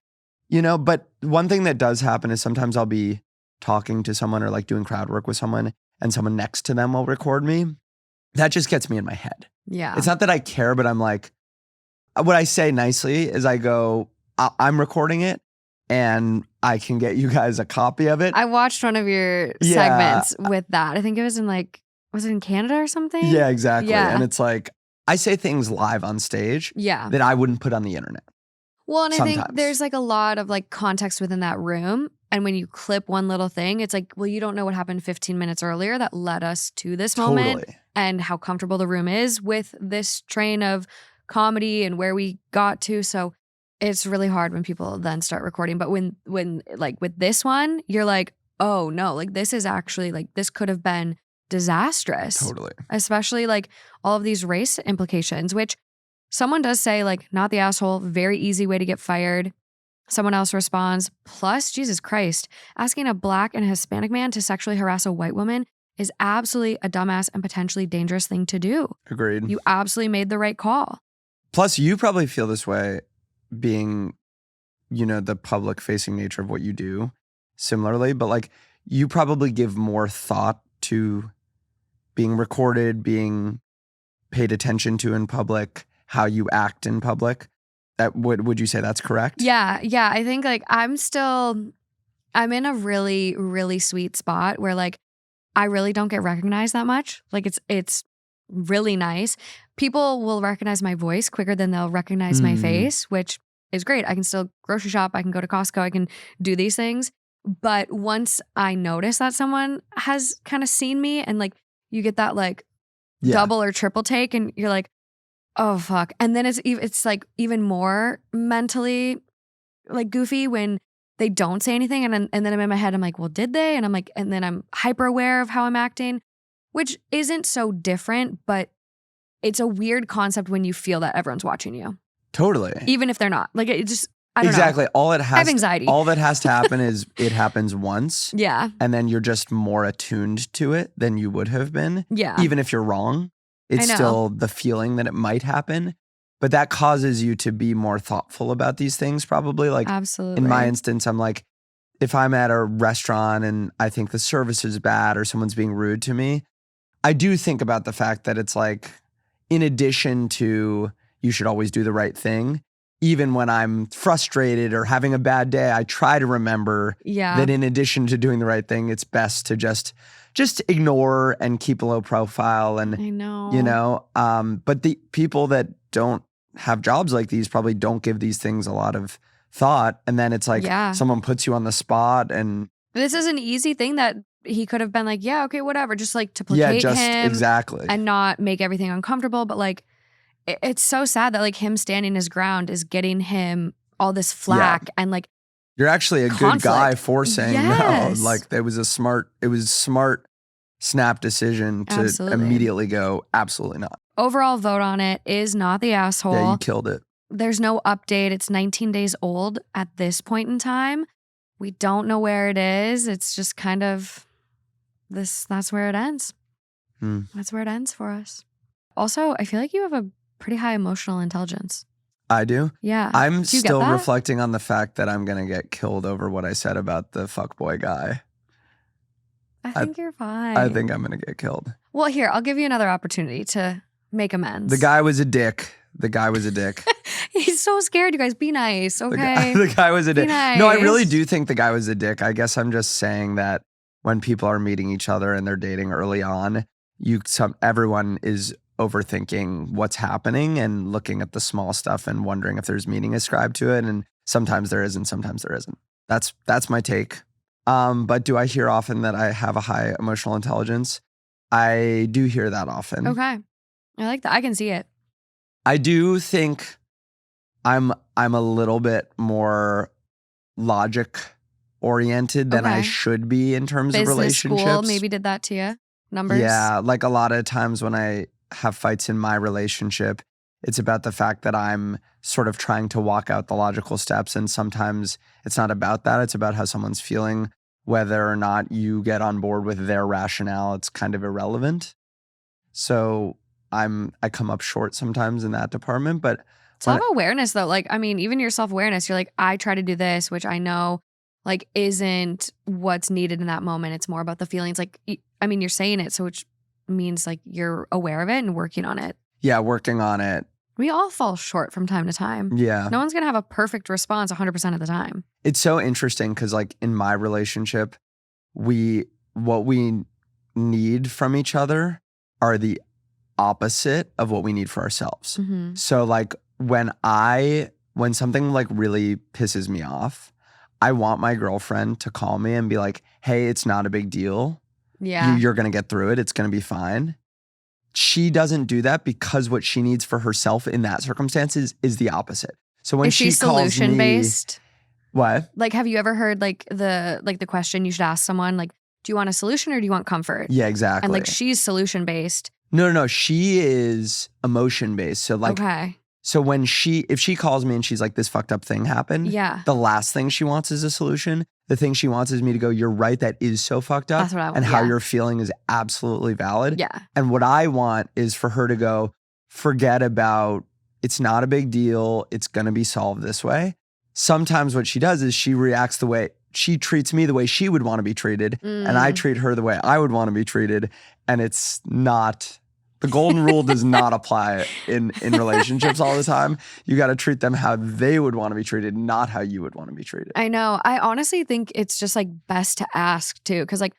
but one thing that does happen is sometimes I'll be talking to someone or like doing crowd work with someone and someone next to them will record me. That just gets me in my head. Yeah. It's not that I care, but I'm like, what I say nicely is I go, I'm recording it and I can get you guys a copy of it. I watched one of your segments with that. I think it was was it in Canada or something? Yeah, exactly. Yeah. And it's like, I say things live on stage that I wouldn't put on the internet. Well, and sometimes. I think there's like a lot of like context within that room. And when you clip one little thing, it's like, well, you don't know what happened 15 minutes earlier that led us to this moment and how comfortable the room is with this train of comedy and where we got to. So it's really hard when people then start recording. But when like with this one, you're like, oh no, like this is actually like, this could have been disastrous. Totally. Especially like all of these race implications, which someone does say like, not the asshole, very easy way to get fired. Someone else responds, plus, Jesus Christ, asking a Black and Hispanic man to sexually harass a white woman is absolutely a dumbass and potentially dangerous thing to do. Agreed. You absolutely made the right call. Plus, you probably feel this way being, the public facing nature of what you do similarly, but like you probably give more thought to being recorded, being paid attention to in public, how you act in public. That would you say that's correct? Yeah. I think like I'm in a really, really sweet spot where like I really don't get recognized that much. Like it's really nice. People will recognize my voice quicker than they'll recognize my face, which is great. I can still grocery shop. I can go to Costco. I can do these things. But once I notice that someone has kind of seen me and like you get that like double or triple take and you're like, oh fuck. And then it's like even more mentally like goofy when they don't say anything and then I'm in my head, I'm like, well, did they? And I'm like, and then I'm hyper aware of how I'm acting, which isn't so different, but it's a weird concept when you feel that everyone's watching you. Totally. Even if they're not. Like it just I don't exactly. know. I have anxiety. All that has to happen is it happens once. Yeah. And then you're just more attuned to it than you would have been. Yeah. Even if you're wrong. It's still the feeling that it might happen, but that causes you to be more thoughtful about these things probably. Like absolutely. In my instance, I'm like, if I'm at a restaurant and I think the service is bad or someone's being rude to me, I do think about the fact that it's like, in addition to you should always do the right thing, even when I'm frustrated or having a bad day, I try to remember that in addition to doing the right thing, it's best to just ignore and keep a low profile. And I know, but the people that don't have jobs like these probably don't give these things a lot of thought. And then it's like someone puts you on the spot. And this is an easy thing that he could have been like, yeah, okay, whatever. Just like to placate him. Exactly. And not make everything uncomfortable. But like, it's so sad that like him standing his ground is getting him all this flack and like, you're actually a conflict. Good guy for saying yes. no. Like it was a smart snap decision to immediately go, absolutely not. Overall vote on it is not the asshole. Yeah, you killed it. There's no update. It's 19 days old at this point in time. We don't know where it is. It's just kind of that's where it ends. That's where it ends for us. Also, I feel like you have a pretty high emotional intelligence. I do? Yeah. I'm still reflecting on the fact that I'm going to get killed over what I said about the fuckboy guy. I think you're fine. I think I'm going to get killed. Well, here, I'll give you another opportunity to make amends. The guy was a dick. He's so scared, you guys. Be nice, okay? The guy was a dick. Nice. No, I really do think the guy was a dick. I guess I'm just saying that when people are meeting each other and they're dating early on, everyone is overthinking what's happening and looking at the small stuff and wondering if there's meaning ascribed to it. And sometimes there is and sometimes there isn't. That's my take. But do I hear often that I have a high emotional intelligence? I do hear that often. Okay. I like that. I can see it. I do think I'm a little bit more logic oriented than I Okay. should be in terms of Business relationships. school maybe did that to you. Numbers. Yeah, like a lot of times when I have fights in my relationship, it's about the fact that I'm sort of trying to walk out the logical steps. And sometimes it's not about that. It's about how someone's feeling. Whether or not you get on board with their rationale, it's kind of irrelevant. So I come up short sometimes in that department. But Self-awareness though, like, I mean, even your self-awareness, you're like, I try to do this, which I know like isn't what's needed in that moment. It's more about the feelings. Like, I mean, you're saying it, so which means like you're aware of it and working on it. yeah, working on it. We all fall short from time to time. Yeah. No one's going to have a perfect response 100% of the time. It's so interesting because like in my relationship, what we need from each other are the opposite of what we need for ourselves. Mm-hmm. So like when something like really pisses me off, I want my girlfriend to call me and be like, hey, it's not a big deal. Yeah. You're going to get through it. It's going to be fine. She doesn't do that because what she needs for herself in that circumstance is the opposite. So when Is she calls solution me, based? what? Like, have you ever heard like the question you should ask someone, like, do you want a solution or do you want comfort? Yeah, exactly. And like she's solution based. No. She is emotion based. So like, Okay. so if she calls me and she's like, this fucked up thing happened. Yeah. The last thing she wants is a solution. The thing she wants is me to go, you're right, that is so fucked up. That's what I want. And how yeah. you're feeling is absolutely valid. Yeah. And what I want is for her to go, forget about, it's not a big deal. It's going to be solved this way. Sometimes what she does is she reacts the way, she treats me the way she would want to be treated. And I treat her the way I would want to be treated. And it's not, the golden rule does not apply in relationships all the time. You got to treat them how they would want to be treated, not how you would want to be treated. I know. I honestly think it's just like best to ask too. Cause like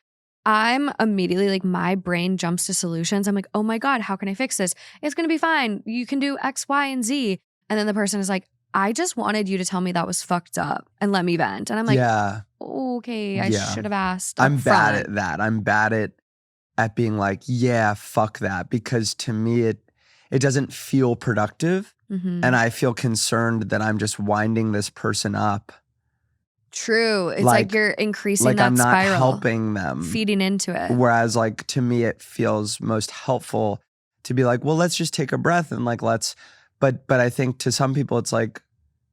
I'm immediately like my brain jumps to solutions. I'm like, oh my God, how can I fix this? It's going to be fine. You can do X, Y, and Z. And then the person is like, I just wanted you to tell me that was fucked up and let me vent. And I'm like, yeah. Okay, I Yeah. should have asked. I'm up bad front. at that. I'm bad at being like, yeah, fuck that. Because to me, it doesn't feel productive. Mhm. And I feel concerned that I'm just winding this person up. True. It's like you're increasing Like that I'm not spiral, helping them. feeding into it. Whereas like to me, it feels most helpful to be like, well, let's just take a breath and like, but I think to some people it's like,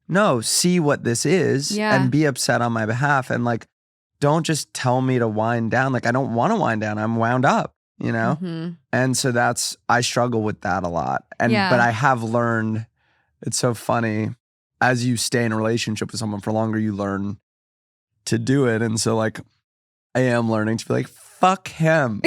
no, see what this is Yeah. and be upset on my behalf. And like, don't just tell me to wind down. Like, I don't want to wind down. I'm wound up, you know? Mhm. And so I struggle with that a lot. But Yeah. I have learned, it's so funny, as you stay in a relationship with someone for longer, you learn to do it. And so like, I am learning to be like, fuck him.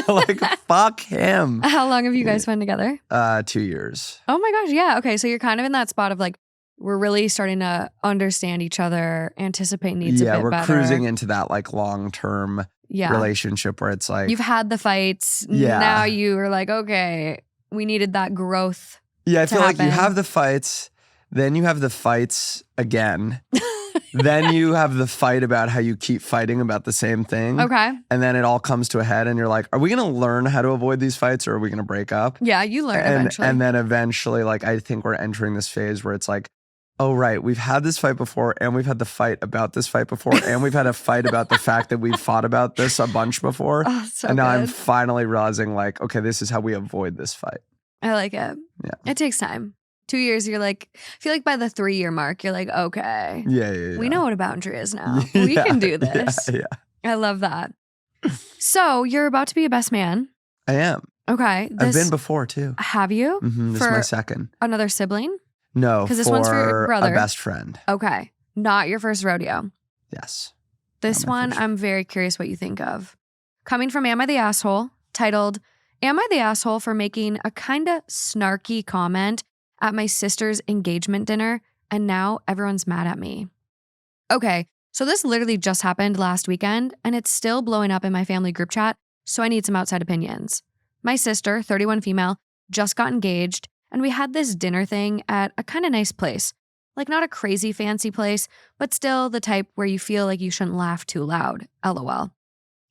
Like, fuck him. How long have you guys been together? 2 years. Oh my gosh. Yeah. Okay. So you're kind of in that spot of like, we're really starting to understand each other, anticipate needs a bit we're better. cruising into that like long-term Yeah. relationship where it's like, You've had the fights. Yeah. Now you are like, okay, we needed that growth. yeah, I feel like you happen. have the fights, then you have the fights again. Then you have the fight about how you keep fighting about the same thing. Okay. And then it all comes to a head and you're like, are we going to learn how to avoid these fights or are we going to break up? Yeah. You learn eventually. And then eventually, like, I think we're entering this phase where it's like, oh, right, we've had this fight before and we've had the fight about this fight before and we've had a fight about the fact that we've fought about this a bunch before. Oh, so and now I'm good. finally realizing like, okay, this is how we avoid this fight. I like it. Yeah. It takes time. 2 years, you're like, I feel like by the 3-year mark, you're like, okay, Yeah. we know what a boundary is now. We can do this. Yeah. I love that. So you're about to be a best man. I am. Okay. I've been before too. Have you? This is my second. Another sibling? No, 'Cause this one's for your brother. a best friend. Okay. Not your first rodeo. Yes. This Not my one, first. I'm very curious what you think of. Coming from Am I the Asshole, titled, Am I the Asshole for making a kinda snarky comment at my sister's engagement dinner and now everyone's mad at me? Okay, so this literally just happened last weekend and it's still blowing up in my family group chat, so I need some outside opinions. My sister, 31 female, just got engaged, and we had this dinner thing at a kind of nice place. Like not a crazy fancy place, but still the type where you feel like you shouldn't laugh too loud. LOL.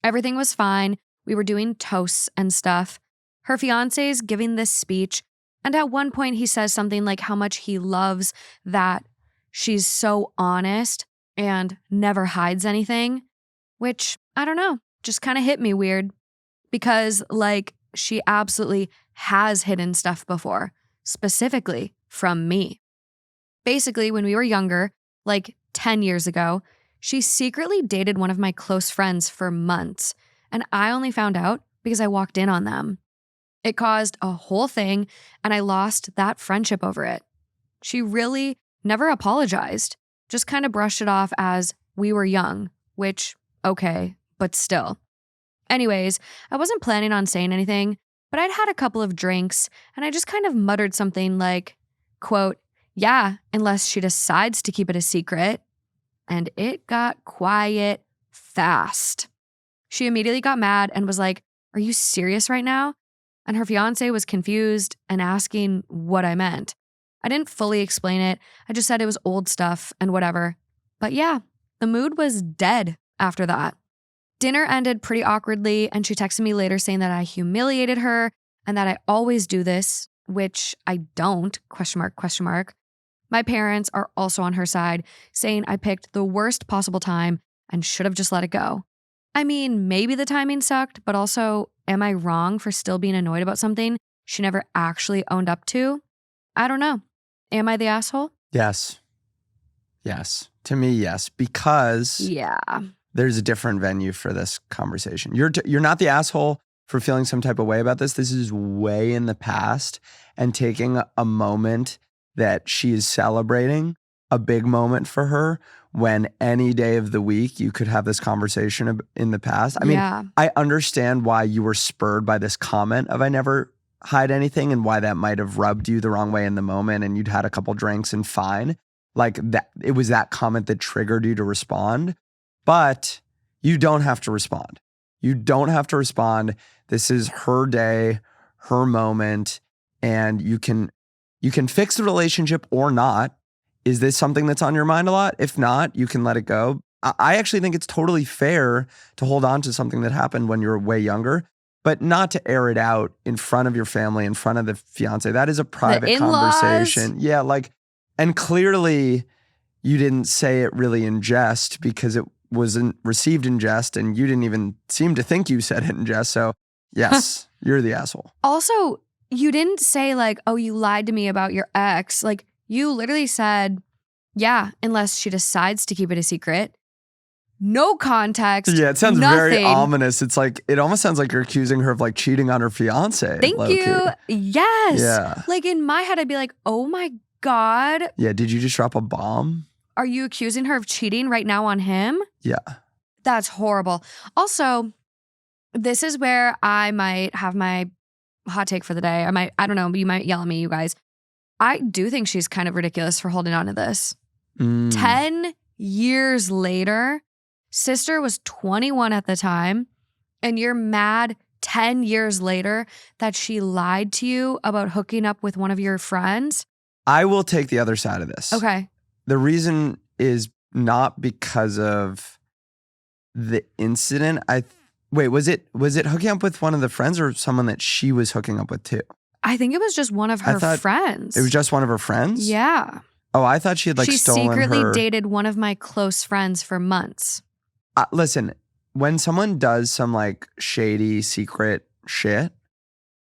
Everything was fine. We were doing toasts and stuff. Her fiance's giving this speech, and at one point he says something like how much he loves that she's so honest and never hides anything, which, I don't know, just kind of hit me weird because, like, she absolutely has hidden stuff before, specifically from me. Basically, when we were younger, like 10 years ago, she secretly dated one of my close friends for months, and I only found out because I walked in on them. It caused a whole thing, and I lost that friendship over it. She really never apologized, just kind of brushed it off as we were young, which, okay, but still. Anyways, I wasn't planning on saying anything, but I'd had a couple of drinks, and I just kind of muttered something like, quote, yeah, unless she decides to keep it a secret. And it got quiet fast. She immediately got mad and was like, are you serious right now? And her fiance was confused and asking what I meant. I didn't fully explain it. I just said it was old stuff and whatever. But yeah, the mood was dead after that. Dinner ended pretty awkwardly, and she texted me later saying that I humiliated her and that I always do this, which I don't, question mark, question mark. My parents are also on her side, saying I picked the worst possible time and should have just let it go. I mean, maybe the timing sucked, but also, am I wrong for still being annoyed about something she never actually owned up to? I don't know. Am I the asshole? Yes. Yes. To me, yes. Because Yeah. there's a different venue for this conversation. You're not the asshole for feeling some type of way about this. This is way in the past, and taking a moment that she is celebrating, a big moment for her, when any day of the week you could have this conversation in the past. I mean, Yeah. I understand why you were spurred by this comment of I never hide anything, and why that might have rubbed you the wrong way in the moment, and you'd had a couple drinks and fine. Like that, it was that comment that triggered you to respond. But you don't have to respond. You don't have to respond. This is her day, her moment, and you can fix the relationship or not. Is this something that's on your mind a lot? If not, you can let it go. I actually think it's totally fair to hold on to something that happened when you were way younger, but not to air it out in front of your family, in front of the fiance. That is a private conversation. Yeah, like, and clearly you didn't say it really in jest because it wasn't received in jest, and you didn't even seem to think you said it in jest. So yes, you're the asshole. Also, you didn't say like, oh, you lied to me about your ex. Like, you literally said, yeah, unless she decides to keep it a secret. No context. Yeah, it sounds nothing. very ominous. It's like, it almost sounds like you're accusing her of like cheating on her fiance. Thank you. Yes. Yeah. Like in my head, I'd be like, oh my God. Yeah, did you just drop a bomb? Are you accusing her of cheating right now on him? Yeah. That's horrible. Also, this is where I might have my hot take for the day. I don't know, you might yell at me, you guys. I do think she's kind of ridiculous for holding on to this. 10 years later, sister was 21 at the time, and you're mad 10 years later that she lied to you about hooking up with one of your friends? I will take the other side of this. Okay. The reason is not because of the incident. Wait, was it hooking up with one of the friends or someone that she was hooking up with too? I think it was just one of her friends. It was just one of her friends? Yeah. Oh, I thought she had like stolen her. She secretly dated one of my close friends for months. Listen, when someone does some like shady secret shit,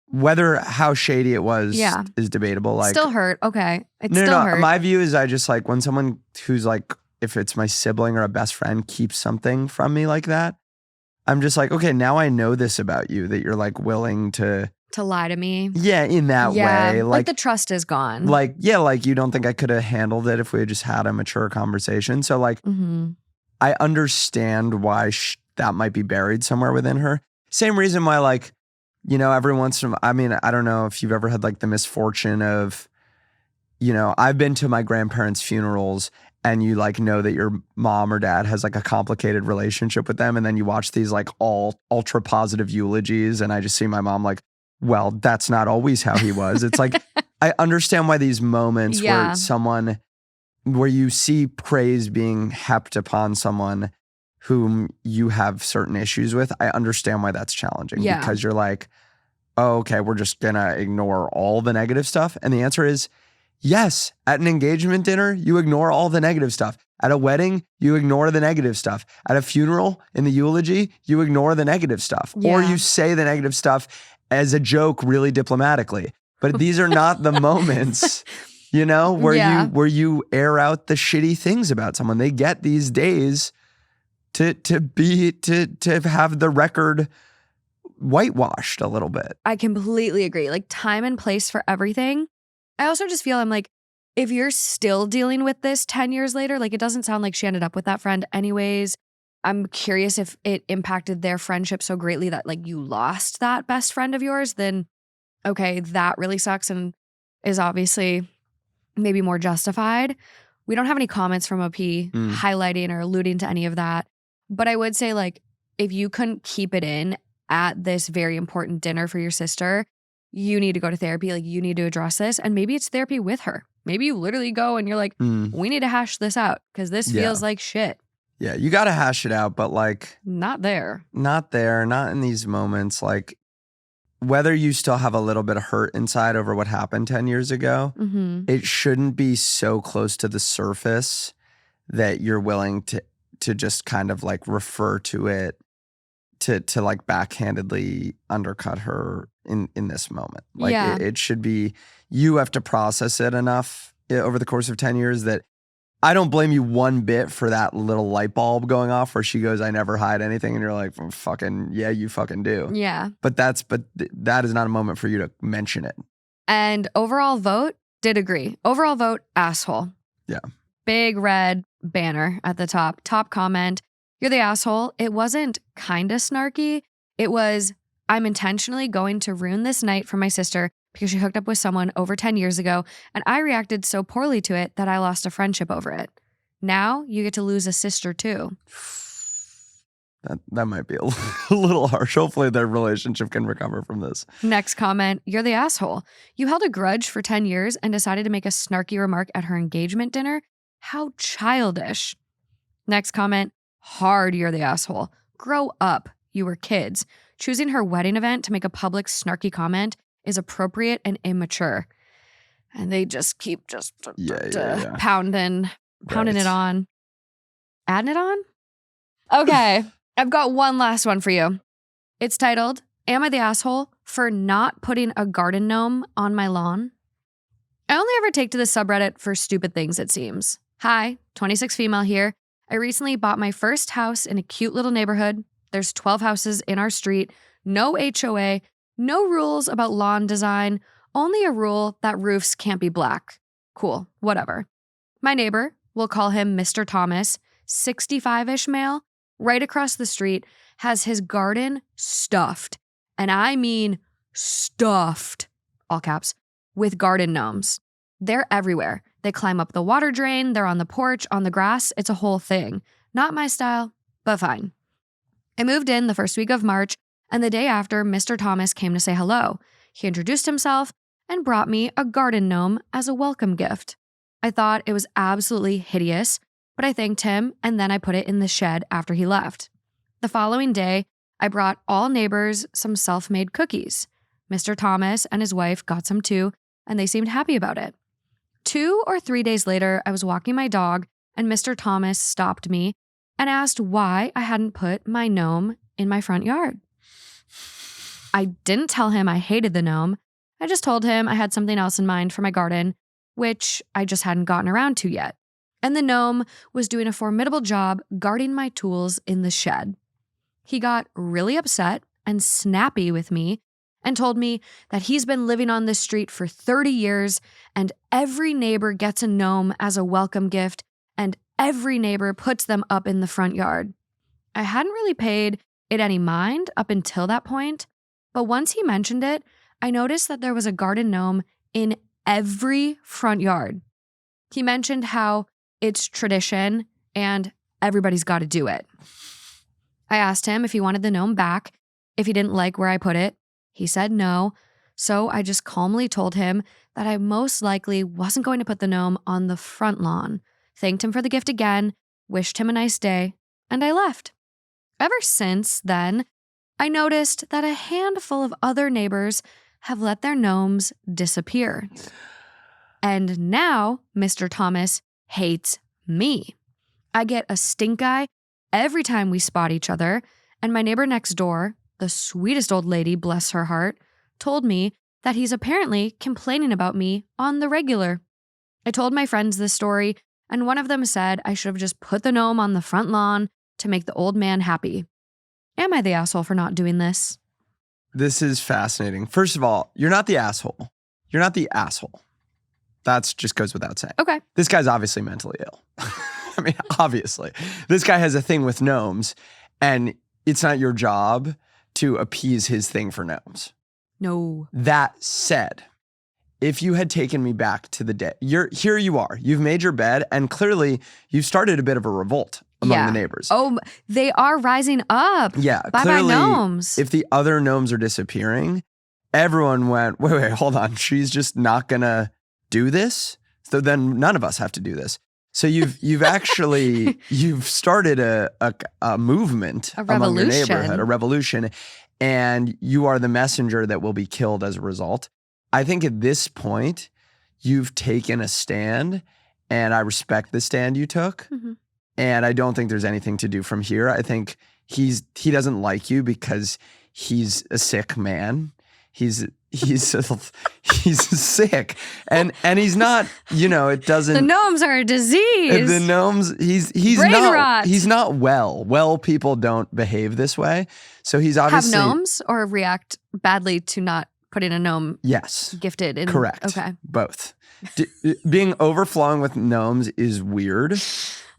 whether how shady it was is debatable. Like, still hurt. Okay. It no, still hurt. My view is I just like when someone who's like, if it's my sibling or a best friend keeps something from me like that, I'm just like, okay, now I know this about you, that you're like willing to lie to me. Yeah, in that way. Like the trust is gone. Like, yeah, like you don't think I could have handled it if we had just had a mature conversation. So like, I understand why that might be buried somewhere within her. Same reason why like, you know, every once in a while, I mean, I don't know if you've ever had like the misfortune of, you know, I've been to my grandparents' funerals and you like know that your mom or dad has like a complicated relationship with them. And then you watch these like all ultra positive eulogies. And I just see my mom like well, that's not always how he was. It's like, I understand why these moments Yeah. where you see praise being heaped upon someone whom you have certain issues with, I understand why that's challenging. Yeah. Because you're like, oh, okay, we're just gonna ignore all the negative stuff. And the answer is yes. At an engagement dinner, you ignore all the negative stuff. At a wedding, you ignore the negative stuff. At a funeral, in the eulogy, you ignore the negative stuff. Or Yeah. you say the negative stuff as a joke really diplomatically. But these are not the moments, you know, where you air out the shitty things about someone. They get these days to have the record whitewashed a little bit. I completely agree. Like time and place for everything. I also just feel I'm like, if you're still dealing with this 10 years later, like it doesn't sound like she ended up with that friend anyways. I'm curious if it impacted their friendship so greatly that like you lost that best friend of yours, then okay, that really sucks and is obviously maybe more justified. We don't have any comments from OP highlighting or alluding to any of that. But I would say like, if you couldn't keep it in at this very important dinner for your sister, you need to go to therapy. Like you need to address this. And maybe it's therapy with her. Maybe you literally go and you're like, we need to hash this out because this feels like shit. Yeah, you got to hash it out, but like Not there, not in these moments. Like whether you still have a little bit of hurt inside over what happened 10 years ago, it shouldn't be so close to the surface that you're willing to just kind of like refer to it to like backhandedly undercut her in this moment. Like it should be, you have to process it enough over the course of 10 years that I don't blame you one bit for that little light bulb going off where she goes, I never hide anything. And you're like, fucking, yeah, you fucking do. Yeah. But that is not a moment for you to mention it. And overall vote, did agree. Overall vote, asshole. Yeah. Big red banner at the top. Top comment, you're the asshole. It wasn't kinda snarky. It was, I'm intentionally going to ruin this night for my sister because she hooked up with someone over 10 years ago and I reacted so poorly to it that I lost a friendship over it. Now you get to lose a sister too. That might be a little harsh. Hopefully their relationship can recover from this. Next comment, you're the asshole. You held a grudge for 10 years and decided to make a snarky remark at her engagement dinner? How childish. Next comment, hard you're the asshole. Grow up. You were kids. Choosing her wedding event to make a public snarky comment is appropriate and immature. And they just keep pounding it on. Adding it on? Okay. I've got one last one for you. It's titled, Am I the Asshole for Not Putting a Garden Gnome on My Lawn? I only ever take to the subreddit for stupid things, it seems. Hi, 26 female here. I recently bought my first house in a cute little neighborhood. There's 12 houses in our street, no HOA, no rules about lawn design, only a rule that roofs can't be black. Cool, whatever. My neighbor, we'll call him Mr. Thomas, 65-ish male, right across the street, has his garden stuffed, and I mean stuffed, all caps, with garden gnomes. They're everywhere. They climb up the water drain, they're on the porch, on the grass, it's a whole thing. Not my style, but fine. I moved in the first week of March, and the day after, Mr. Thomas came to say hello. He introduced himself and brought me a garden gnome as a welcome gift. I thought it was absolutely hideous, but I thanked him and then I put it in the shed after he left. The following day, I brought all neighbors some self-made cookies. Mr. Thomas and his wife got some too, and they seemed happy about it. 2 or 3 days later, I was walking my dog and Mr. Thomas stopped me and asked why I hadn't put my gnome in my front yard. I didn't tell him I hated the gnome. I just told him I had something else in mind for my garden, which I just hadn't gotten around to yet. And the gnome was doing a formidable job guarding my tools in the shed. He got really upset and snappy with me and told me that he's been living on this street for 30 years and every neighbor gets a gnome as a welcome gift and every neighbor puts them up in the front yard. I hadn't really paid it any mind up until that point, but once he mentioned it, I noticed that there was a garden gnome in every front yard. He mentioned how it's tradition and everybody's got to do it. I asked him if he wanted the gnome back, if he didn't like where I put it. He said no, So I just calmly told him that I most likely wasn't going to put the gnome on the front lawn, thanked him for the gift again, wished him a nice day, and I left. Ever since then, I noticed that a handful of other neighbors have let their gnomes disappear. And now Mr. Thomas hates me. I get a stink eye every time we spot each other, and my neighbor next door, the sweetest old lady, bless her heart, told me that he's apparently complaining about me on the regular. I told my friends this story, and one of them said I should have just put the gnome on the front lawn to make the old man happy. Am I the asshole for not doing this? This is fascinating. First of all, you're not the asshole. You're not the asshole. That just goes without saying. Okay. This guy's obviously mentally ill. I mean, obviously. This guy has a thing with gnomes, and it's not your job to appease his thing for gnomes. No. That said, if you had taken me back to the day, here you are. You've made your bed, and clearly you've started a bit of a revolt among the neighbors. Oh, they are rising up. Yeah, Bye-bye clearly, gnomes. if the other gnomes are disappearing, everyone went, wait, hold on. She's just not going to do this? So then none of us have to do this. So you've actually, you've started a movement among your neighborhood, a revolution, and you are the messenger that will be killed as a result. I think at this point, you've taken a stand, and I respect the stand you took. Mm-hmm. And I don't think there's anything to do from here. I think he doesn't like you because he's a sick man. He's sick, and he's not. You know, it doesn't. The gnomes are a disease. The gnomes. He's Brain not. rot. He's not well. Well, people don't behave this way. So he's obviously have gnomes or react badly to not putting a gnome. Yes, gifted. Correct. Okay. Both. Being overflowing with gnomes is weird.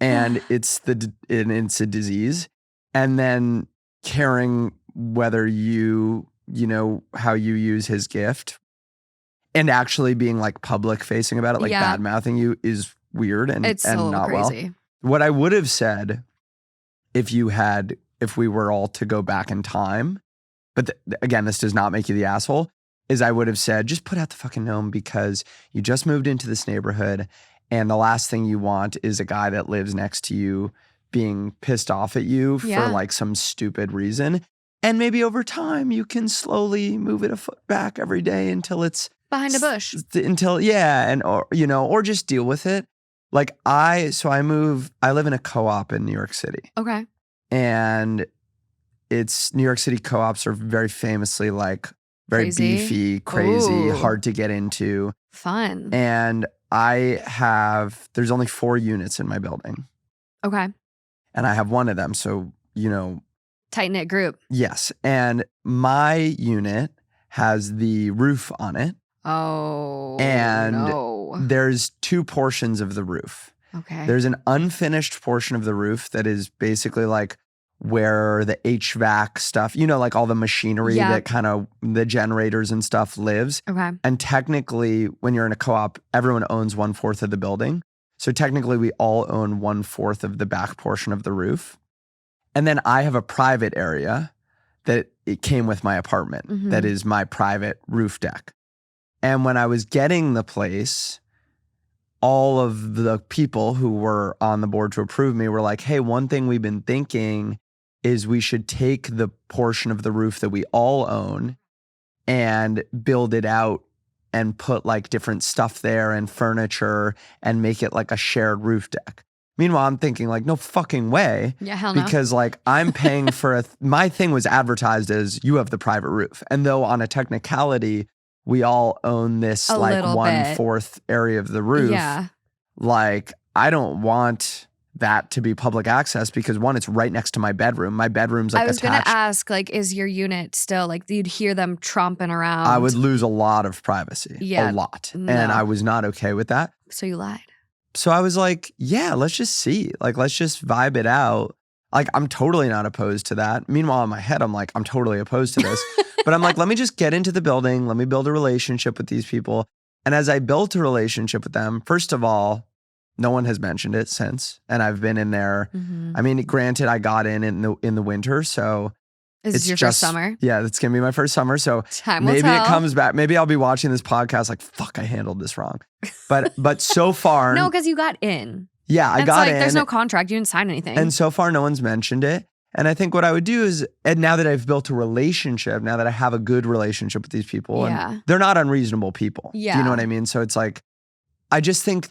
And it's a disease, and then caring whether you know how you use his gift, and actually being like public facing about it, like bad mouthing you, is weird and it's and not crazy. Well. What I would have said if we were all to go back in time, but again, this does not make you the asshole, is I would have said just put out the fucking gnome because you just moved into this neighborhood. And the last thing you want is a guy that lives next to you being pissed off at you for like some stupid reason. And maybe over time you can slowly move it a foot back every day until it's behind a bush. Or just deal with it. Like I live in a co-op in New York City. Okay. And New York City co-ops are very famously like very beefy, crazy, hard to get into. Fun. And there's only 4 units in my building. Okay. And I have one of them. So, tight-knit group. Yes. And my unit has the roof on it. Oh, and no. There's 2 portions of the roof. Okay. There's an unfinished portion of the roof that is basically like where the HVAC stuff, like all the machinery that kind of the generators and stuff lives. Okay. And technically, when you're in a co-op, everyone owns 1/4 of the building. So technically, we all own 1/4 of the back portion of the roof. And then I have a private area that it came with my apartment. Mm-hmm. That is my private roof deck. And when I was getting the place, all of the people who were on the board to approve me were like, hey, one thing we've been thinking is we should take the portion of the roof that we all own and build it out and put like different stuff there and furniture and make it like a shared roof deck. Meanwhile, I'm thinking like, no fucking way. Yeah, hell no. Because like I'm paying for my thing was advertised as you have the private roof. And though on a technicality, we all own this like 1/4 area of the roof. Yeah. Like I don't want that to be public access because one, it's right next to my bedroom. My bedroom's like attached. I was going to ask, like, is your unit still like you'd hear them tromping around? I would lose a lot of privacy. Yeah. A lot. No. And I was not okay with that. So you lied. So I was like, yeah, let's just see. Like, let's just vibe it out. Like, I'm totally not opposed to that. Meanwhile, in my head, I'm like, I'm totally opposed to this. But I'm like, let me just get into the building. Let me build a relationship with these people. And as I built a relationship with them, first of all, no one has mentioned it since. And I've been in there. Mm-hmm. I mean, granted, I got in the winter. So Is this your first summer? Yeah, it's going to be my first summer. So Time will maybe tell. it comes back. Maybe I'll be watching this podcast like, fuck, I handled this wrong. But so far. No, because you got in. Yeah, I got in. There's no contract. You didn't sign anything. And so far, no one's mentioned it. And I think what I would do is, and now that I've built a relationship, now that I have a good relationship with these people, and they're not unreasonable people. Yeah. Do you know what I mean? So it's like, I just think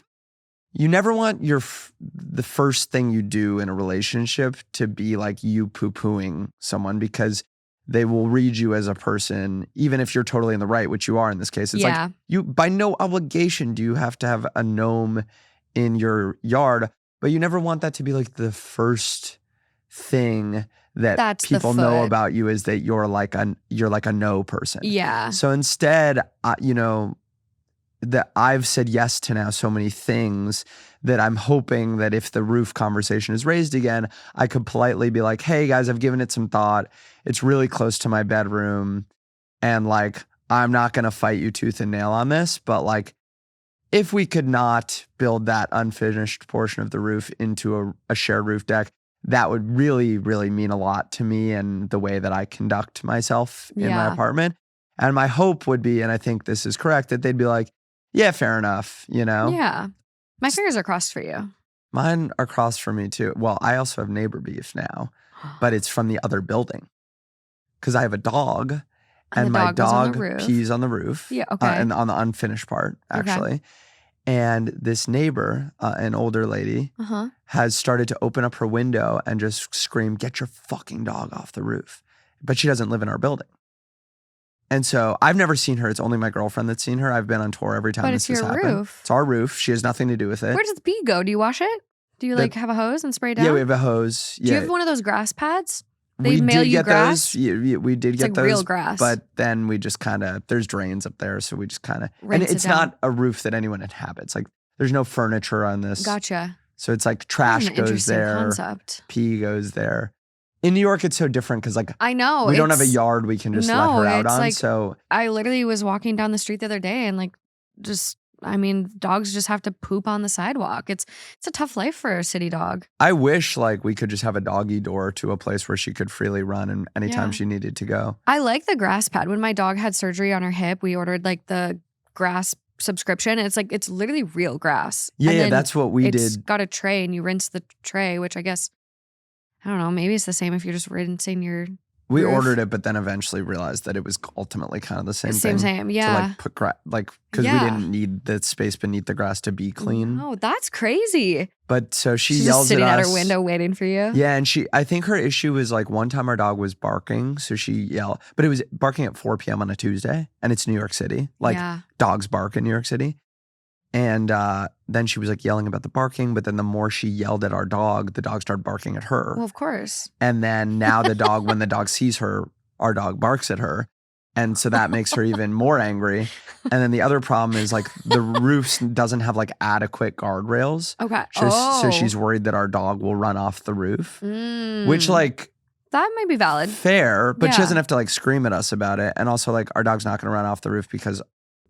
you never want the first thing you do in a relationship to be like you poo-pooing someone, because they will read you as a person, even if you're totally in the right, which you are in this case. It's like, you, by no obligation do you have to have a gnome in your yard, but you never want that to be like the first thing that people know about you, is that you're like a no person. Yeah. So instead, that I've said yes to now so many things that I'm hoping that if the roof conversation is raised again, I could politely be like, hey guys, I've given it some thought. It's really close to my bedroom. And like, I'm not going to fight you tooth and nail on this, but like, if we could not build that unfinished portion of the roof into a shared roof deck, that would really, really mean a lot to me and the way that I conduct myself in my apartment. And my hope would be, and I think this is correct, that they'd be like, yeah, fair enough, you know? Yeah. My fingers are crossed for you. Mine are crossed for me too. Well, I also have neighbor beef now, but it's from the other building. Because I have a dog, and my dog pees on the roof. Yeah, okay. And on the unfinished part, actually. Okay. And this neighbor, an older lady, has started to open up her window and just scream, get your fucking dog off the roof. But she doesn't live in our building. And so I've never seen her. It's only my girlfriend that's seen her. I've been on tour every time this has happened. But it's your roof. It's our roof. She has nothing to do with it. Where does the pee go? Do you wash it? Do you like have a hose and spray it down? Yeah, we have a hose. Do you have one of those grass pads? They mail you grass? Yeah, we did get like those. Real grass. But then we just kind of, there's drains up there. So we just kind of, and it's not a roof that anyone inhabits. Like there's no furniture on this. Gotcha. So it's like trash goes there. Concept. Pee goes there. In New York, it's so different because like I know we don't have a yard we can just let her out on. Like, so I literally was walking down the street the other day and like dogs just have to poop on the sidewalk. It's a tough life for a city dog. I wish like we could just have a doggy door to a place where she could freely run and anytime she needed to go. I like the grass pad. When my dog had surgery on her hip, we ordered like the grass subscription. It's like it's literally real grass. Yeah, that's what we did. It's got a tray and you rinse the tray, which I guess I don't know. Maybe it's the same if you're just rinsing your We roof. ordered it, but then eventually realized that it was ultimately kind of the same thing. Same, yeah. To like put because we didn't need the space beneath the grass to be clean. Oh, that's crazy. But so she's just sitting at her window waiting for you. Yeah, and I think her issue was like one time our dog was barking, so she yelled, but it was barking at 4 p.m. on a Tuesday, and it's New York City. Like dogs bark in New York City. And then she was like yelling about the barking, but then the more she yelled at our dog, the dog started barking at her. Well, of course. And then now the dog, when the dog sees her, our dog barks at her. And so that makes her even more angry. And then the other problem is like the roof doesn't have like adequate guardrails. Okay. So she's worried that our dog will run off the roof, which like. That might be valid. Fair, but she doesn't have to like scream at us about it. And also like our dog's not going to run off the roof because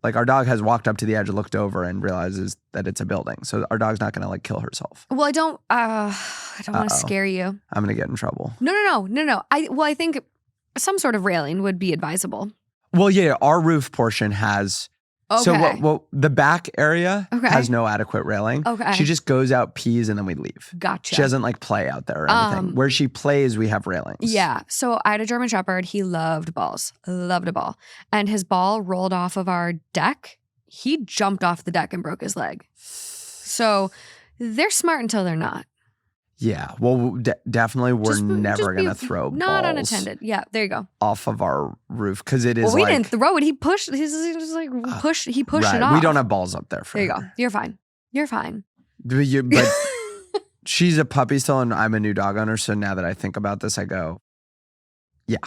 like our dog has walked up to the edge and looked over and realizes that it's a building. So our dog's not going to like kill herself. Well, I don't want to scare you. I'm going to get in trouble. No. I think some sort of railing would be advisable. Well, yeah, our roof portion has. Okay. So the back area has no adequate railing. Okay. She just goes out, pees, and then we leave. Gotcha. She doesn't like play out there or anything. Where she plays, we have railings. Yeah. So I had a German Shepherd. He loved balls. Loved a ball. And his ball rolled off of our deck. He jumped off the deck and broke his leg. So they're smart until they're not. Yeah. Well, definitely we're never going to throw not balls unattended. Yeah. There you go. Off of our roof because it is Well, we didn't throw it. He pushed. He just like push. He pushed it off. We don't have balls up there. There you go. You're fine. You're fine. But she's a puppy still and I'm a new dog owner. So now that I think about this, I go, yeah.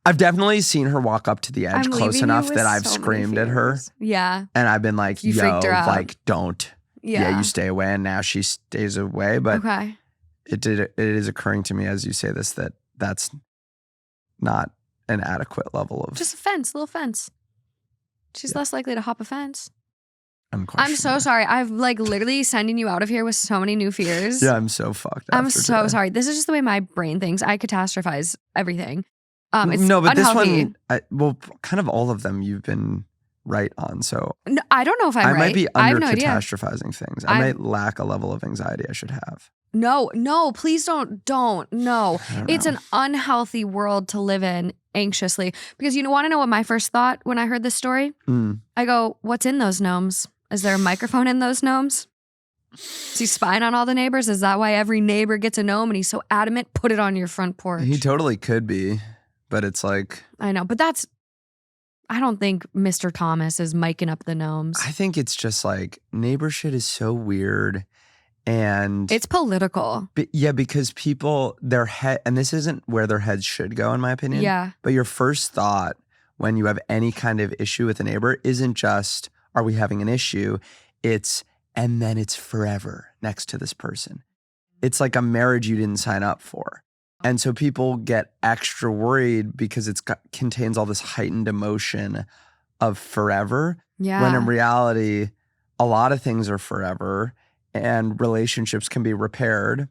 I've definitely seen her walk up to the edge close enough that I've screamed at her. Yeah. And I've been like, freaked her out. Like, don't. Yeah, you stay away. And now she stays away. But it is occurring to me as you say this that that's not an adequate level of. Just a fence, little fence. She's less likely to hop a fence. I'm so sorry. I've like literally sending you out of here with so many new fears. Yeah, I'm so fucked. I'm so sorry. This is just the way my brain thinks. I catastrophize everything. It's no, but unhealthy. this one, well, kind of all of them you've been right on. So No, I don't know if I'm I right. might be I have under no idea. catastrophizing things. I might lack a level of anxiety I should have. No, please don't. No. I don't It's know. an unhealthy world to live in anxiously. Because you want to know what my first thought when I heard this story? I go, what's in those gnomes? Is there a microphone in those gnomes? Is he spying on all the neighbors? Is that why every neighbor gets a gnome and he's so adamant? Put it on your front porch. He totally could be, but it's like, I know, but I don't think Mr. Thomas is miking up the gnomes. I think it's just like neighbor shit is so weird. And It's political. yeah, because people, their head, and this isn't where their heads should go, in my opinion. Yeah. But your first thought when you have any kind of issue with a neighbor isn't just, are we having an issue? It's, and then it's forever next to this person. It's like a marriage you didn't sign up for. And so people get extra worried because contains all this heightened emotion of forever. Yeah. When in reality, a lot of things are forever. And relationships can be repaired,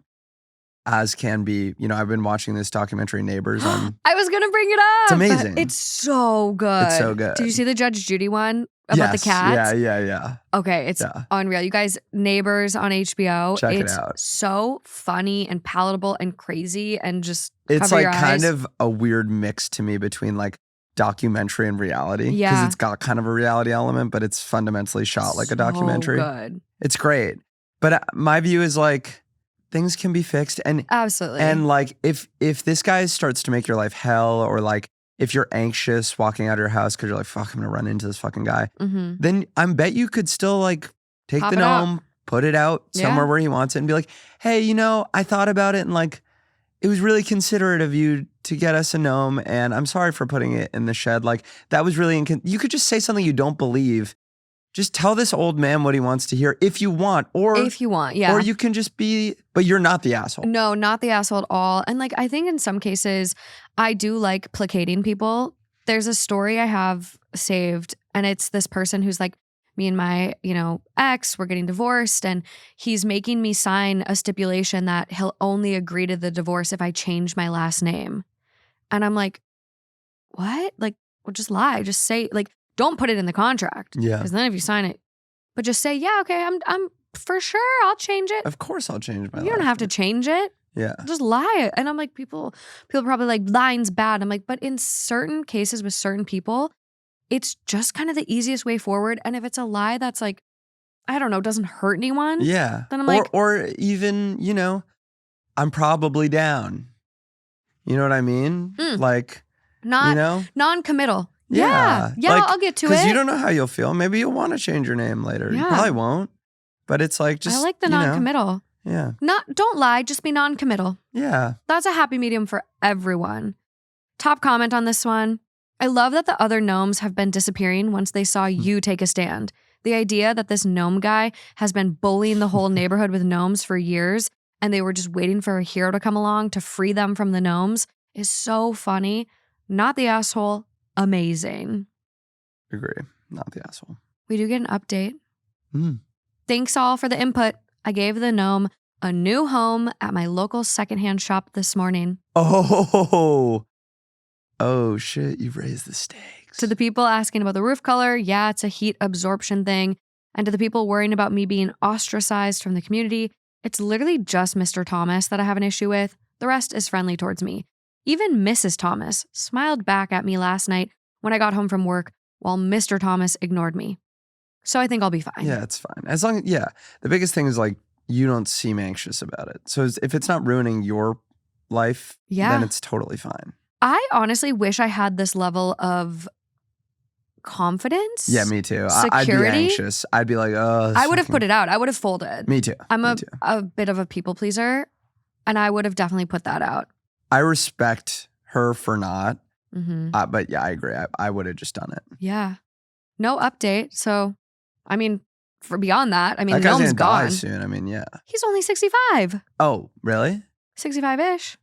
as can be, I've been watching this documentary Neighbors on. I was going to bring it up. It's amazing. It's so good. It's so good. Did you see the Judge Judy one about the Yes. cats? Yeah. Okay, it's unreal. You guys, Neighbors on HBO. Check it it's out. So funny and palatable and crazy and just It's cover like your kind eyes. of a weird mix to me between like documentary and reality. Because Yeah. it's got kind of a reality element, but it's fundamentally shot like a So documentary. good. It's great. But my view is like, things can be fixed. And Absolutely. And like if this guy starts to make your life hell, or like if you're anxious walking out of your house because you're like, fuck, I'm gonna run into this fucking guy, then I bet you could still like take Pop the it out. gnome, put it out somewhere Yeah. where he wants it, and be like, hey, I thought about it, and like it was really considerate of you to get us a gnome, and I'm sorry for putting it in the shed. Like that was really you could just say something you don't believe. Just tell this old man what he wants to hear if you want, or yeah. or you can just be, but you're not the asshole. No, not the asshole at all. And like, I think in some cases, I do like placating people. There's a story I have saved, and it's this person who's like, me and my, ex, we're getting divorced, and he's making me sign a stipulation that he'll only agree to the divorce if I change my last name. And I'm like, what? Like, well, just lie. Just say, like, don't put it in the contract. Yeah. Because then if you sign it, but just say, yeah, okay, I'm for sure, I'll change it. Of course I'll change my life. You don't have to change it. Yeah. Just lie. And I'm like, people probably like, lying's bad. I'm like, but in certain cases with certain people, it's just kind of the easiest way forward. And if it's a lie that's like, I don't know, doesn't hurt anyone. Yeah. Then I'm like, or even, I'm probably down. You know what I mean? Like, not non-committal. Yeah. Yeah, Like, I'll get to it. Because you don't know how you'll feel. Maybe you'll want to change your name later. You Yeah. probably won't. But it's like just I like the non-committal. Yeah. Don't lie, just be non-committal. Yeah. That's a happy medium for everyone. Top comment on this one. I love that the other gnomes have been disappearing once they saw you take a stand. The idea that this gnome guy has been bullying the whole neighborhood with gnomes for years and they were just waiting for a hero to come along to free them from the gnomes is so funny. Not the asshole. Amazing. Agree. Not the asshole. We do get an update. Thanks all for the input. I gave the gnome a new home at my local secondhand shop this morning. Oh shit. You've raised the stakes. To the people asking about the roof color, yeah, it's a heat absorption thing. And to the people worrying about me being ostracized from the community, it's literally just Mr. Thomas that I have an issue with. The rest is friendly towards me. Even Mrs. Thomas smiled back at me last night when I got home from work while Mr. Thomas ignored me. So I think I'll be fine. Yeah, it's fine. As long as, the biggest thing is like, you don't seem anxious about it. So if it's not ruining your life, then it's totally fine. I honestly wish I had this level of confidence. Yeah, me too. Security. I'd be anxious. I'd be like, oh. I would have put it out. I would have folded. Me too. I'm a bit of a people pleaser, and I would have definitely put that out. I respect her for not, Mm-hmm. but yeah, I agree. I would have just done it. Yeah. No update. So, I mean, for beyond that, I mean, That guy's Gnome's gonna die gone. soon. I mean, yeah. He's only 65. Oh, really? 65-ish.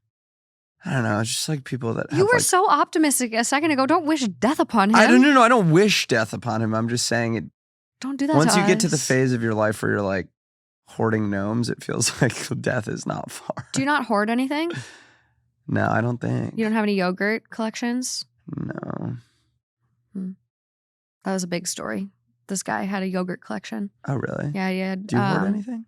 I don't know. It's just like people that You were so optimistic a second ago. Don't wish death upon him. I don't know. I don't wish death upon him. I'm just saying it. Don't do that Once to you get to the us. phase of your life where you're like hoarding gnomes, it feels like death is not far. Do you not hoard anything? No, I don't think. You don't have any yogurt collections? No. That was a big story. This guy had a yogurt collection. Oh, really? Yeah, he had. Do you hoard anything?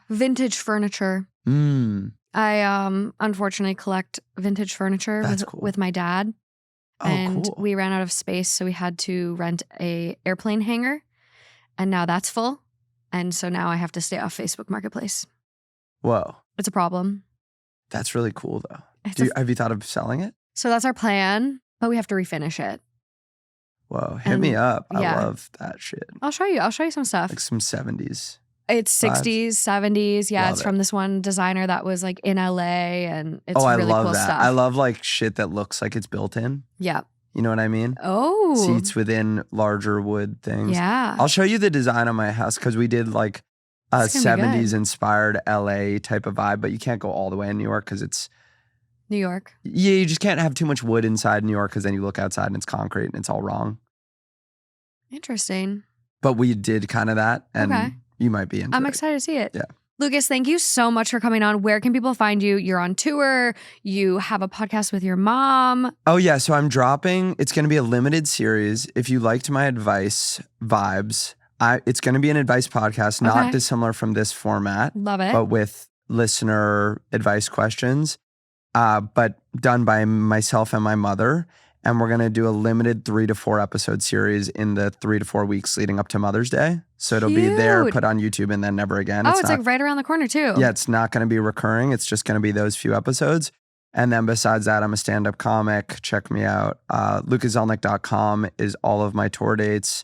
Vintage furniture. I unfortunately collect vintage furniture That's cool. with my dad. Oh, And cool. we ran out of space, so we had to rent a airplane hangar. And now that's full. And so now I have to stay off Facebook Marketplace. Whoa. It's a problem. That's really cool, though. It's Have you thought of selling it? So that's our plan, but we have to refinish it. Whoa. Hit me up. I yeah. love that shit. I'll show you some stuff. Like some 70s. It's 60s, 70s. Yeah, Love it's it. from this one designer that was like in LA, and it's I really love cool that. stuff. I love like shit that looks like it's built in. Yeah. You know what I mean? Oh. Seats within larger wood things. Yeah. I'll show you the design of my house because we did like a It's gonna be 70s good. inspired LA type of vibe, but you can't go all the way in New York because it's, New York. yeah, you just can't have too much wood inside New York because then you look outside and it's concrete and it's all wrong. Interesting. But we did kind of that, and Okay. you might be into I'm it. excited to see it. Yeah. Lucas, thank you so much for coming on. Where can people find you? You're on tour. You have a podcast with your mom. Oh, yeah. So I'm dropping, it's going to be a limited series. If you liked my advice vibes, it's going to be an advice podcast, not Okay. dissimilar from this format, Love it. but with listener advice questions, but done by myself and my mother. And we're going to do a limited 3 to 4 episode series in the 3 to 4 weeks leading up to Mother's Day. So it'll be there, Cute. put on YouTube, and then never again. Oh, it's not, like right around the corner too. yeah, it's not going to be recurring. It's just going to be those few episodes. And then besides that, I'm a stand-up comic. Check me out. LucasZelnick.com is all of my tour dates.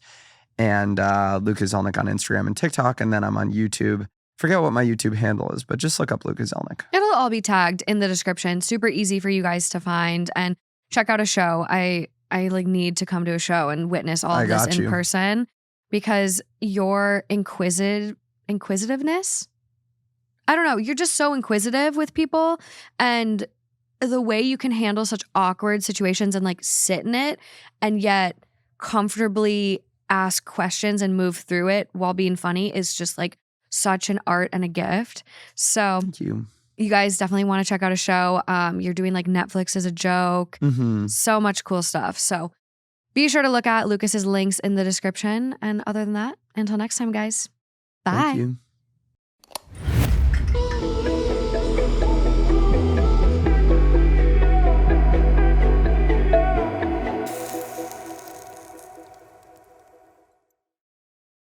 And Lucas Zelnick on Instagram and TikTok. And then I'm on YouTube. Forget what my YouTube handle is, but just look up Lucas Zelnick. It'll all be tagged in the description. Super easy for you guys to find. And check out a show. I like need to come to a show and witness all I of this got in you. person because your inquisitiveness, I don't know, you're just so inquisitive with people, and the way you can handle such awkward situations and like sit in it and yet comfortably ask questions and move through it while being funny is just like such an art and a gift. So Thank you. you guys definitely want to check out a show. You're doing like Netflix as a joke. Mm-hmm. So much cool stuff. So be sure to look at Lucas's links in the description. And other than that, until next time, guys. Bye. Thank you.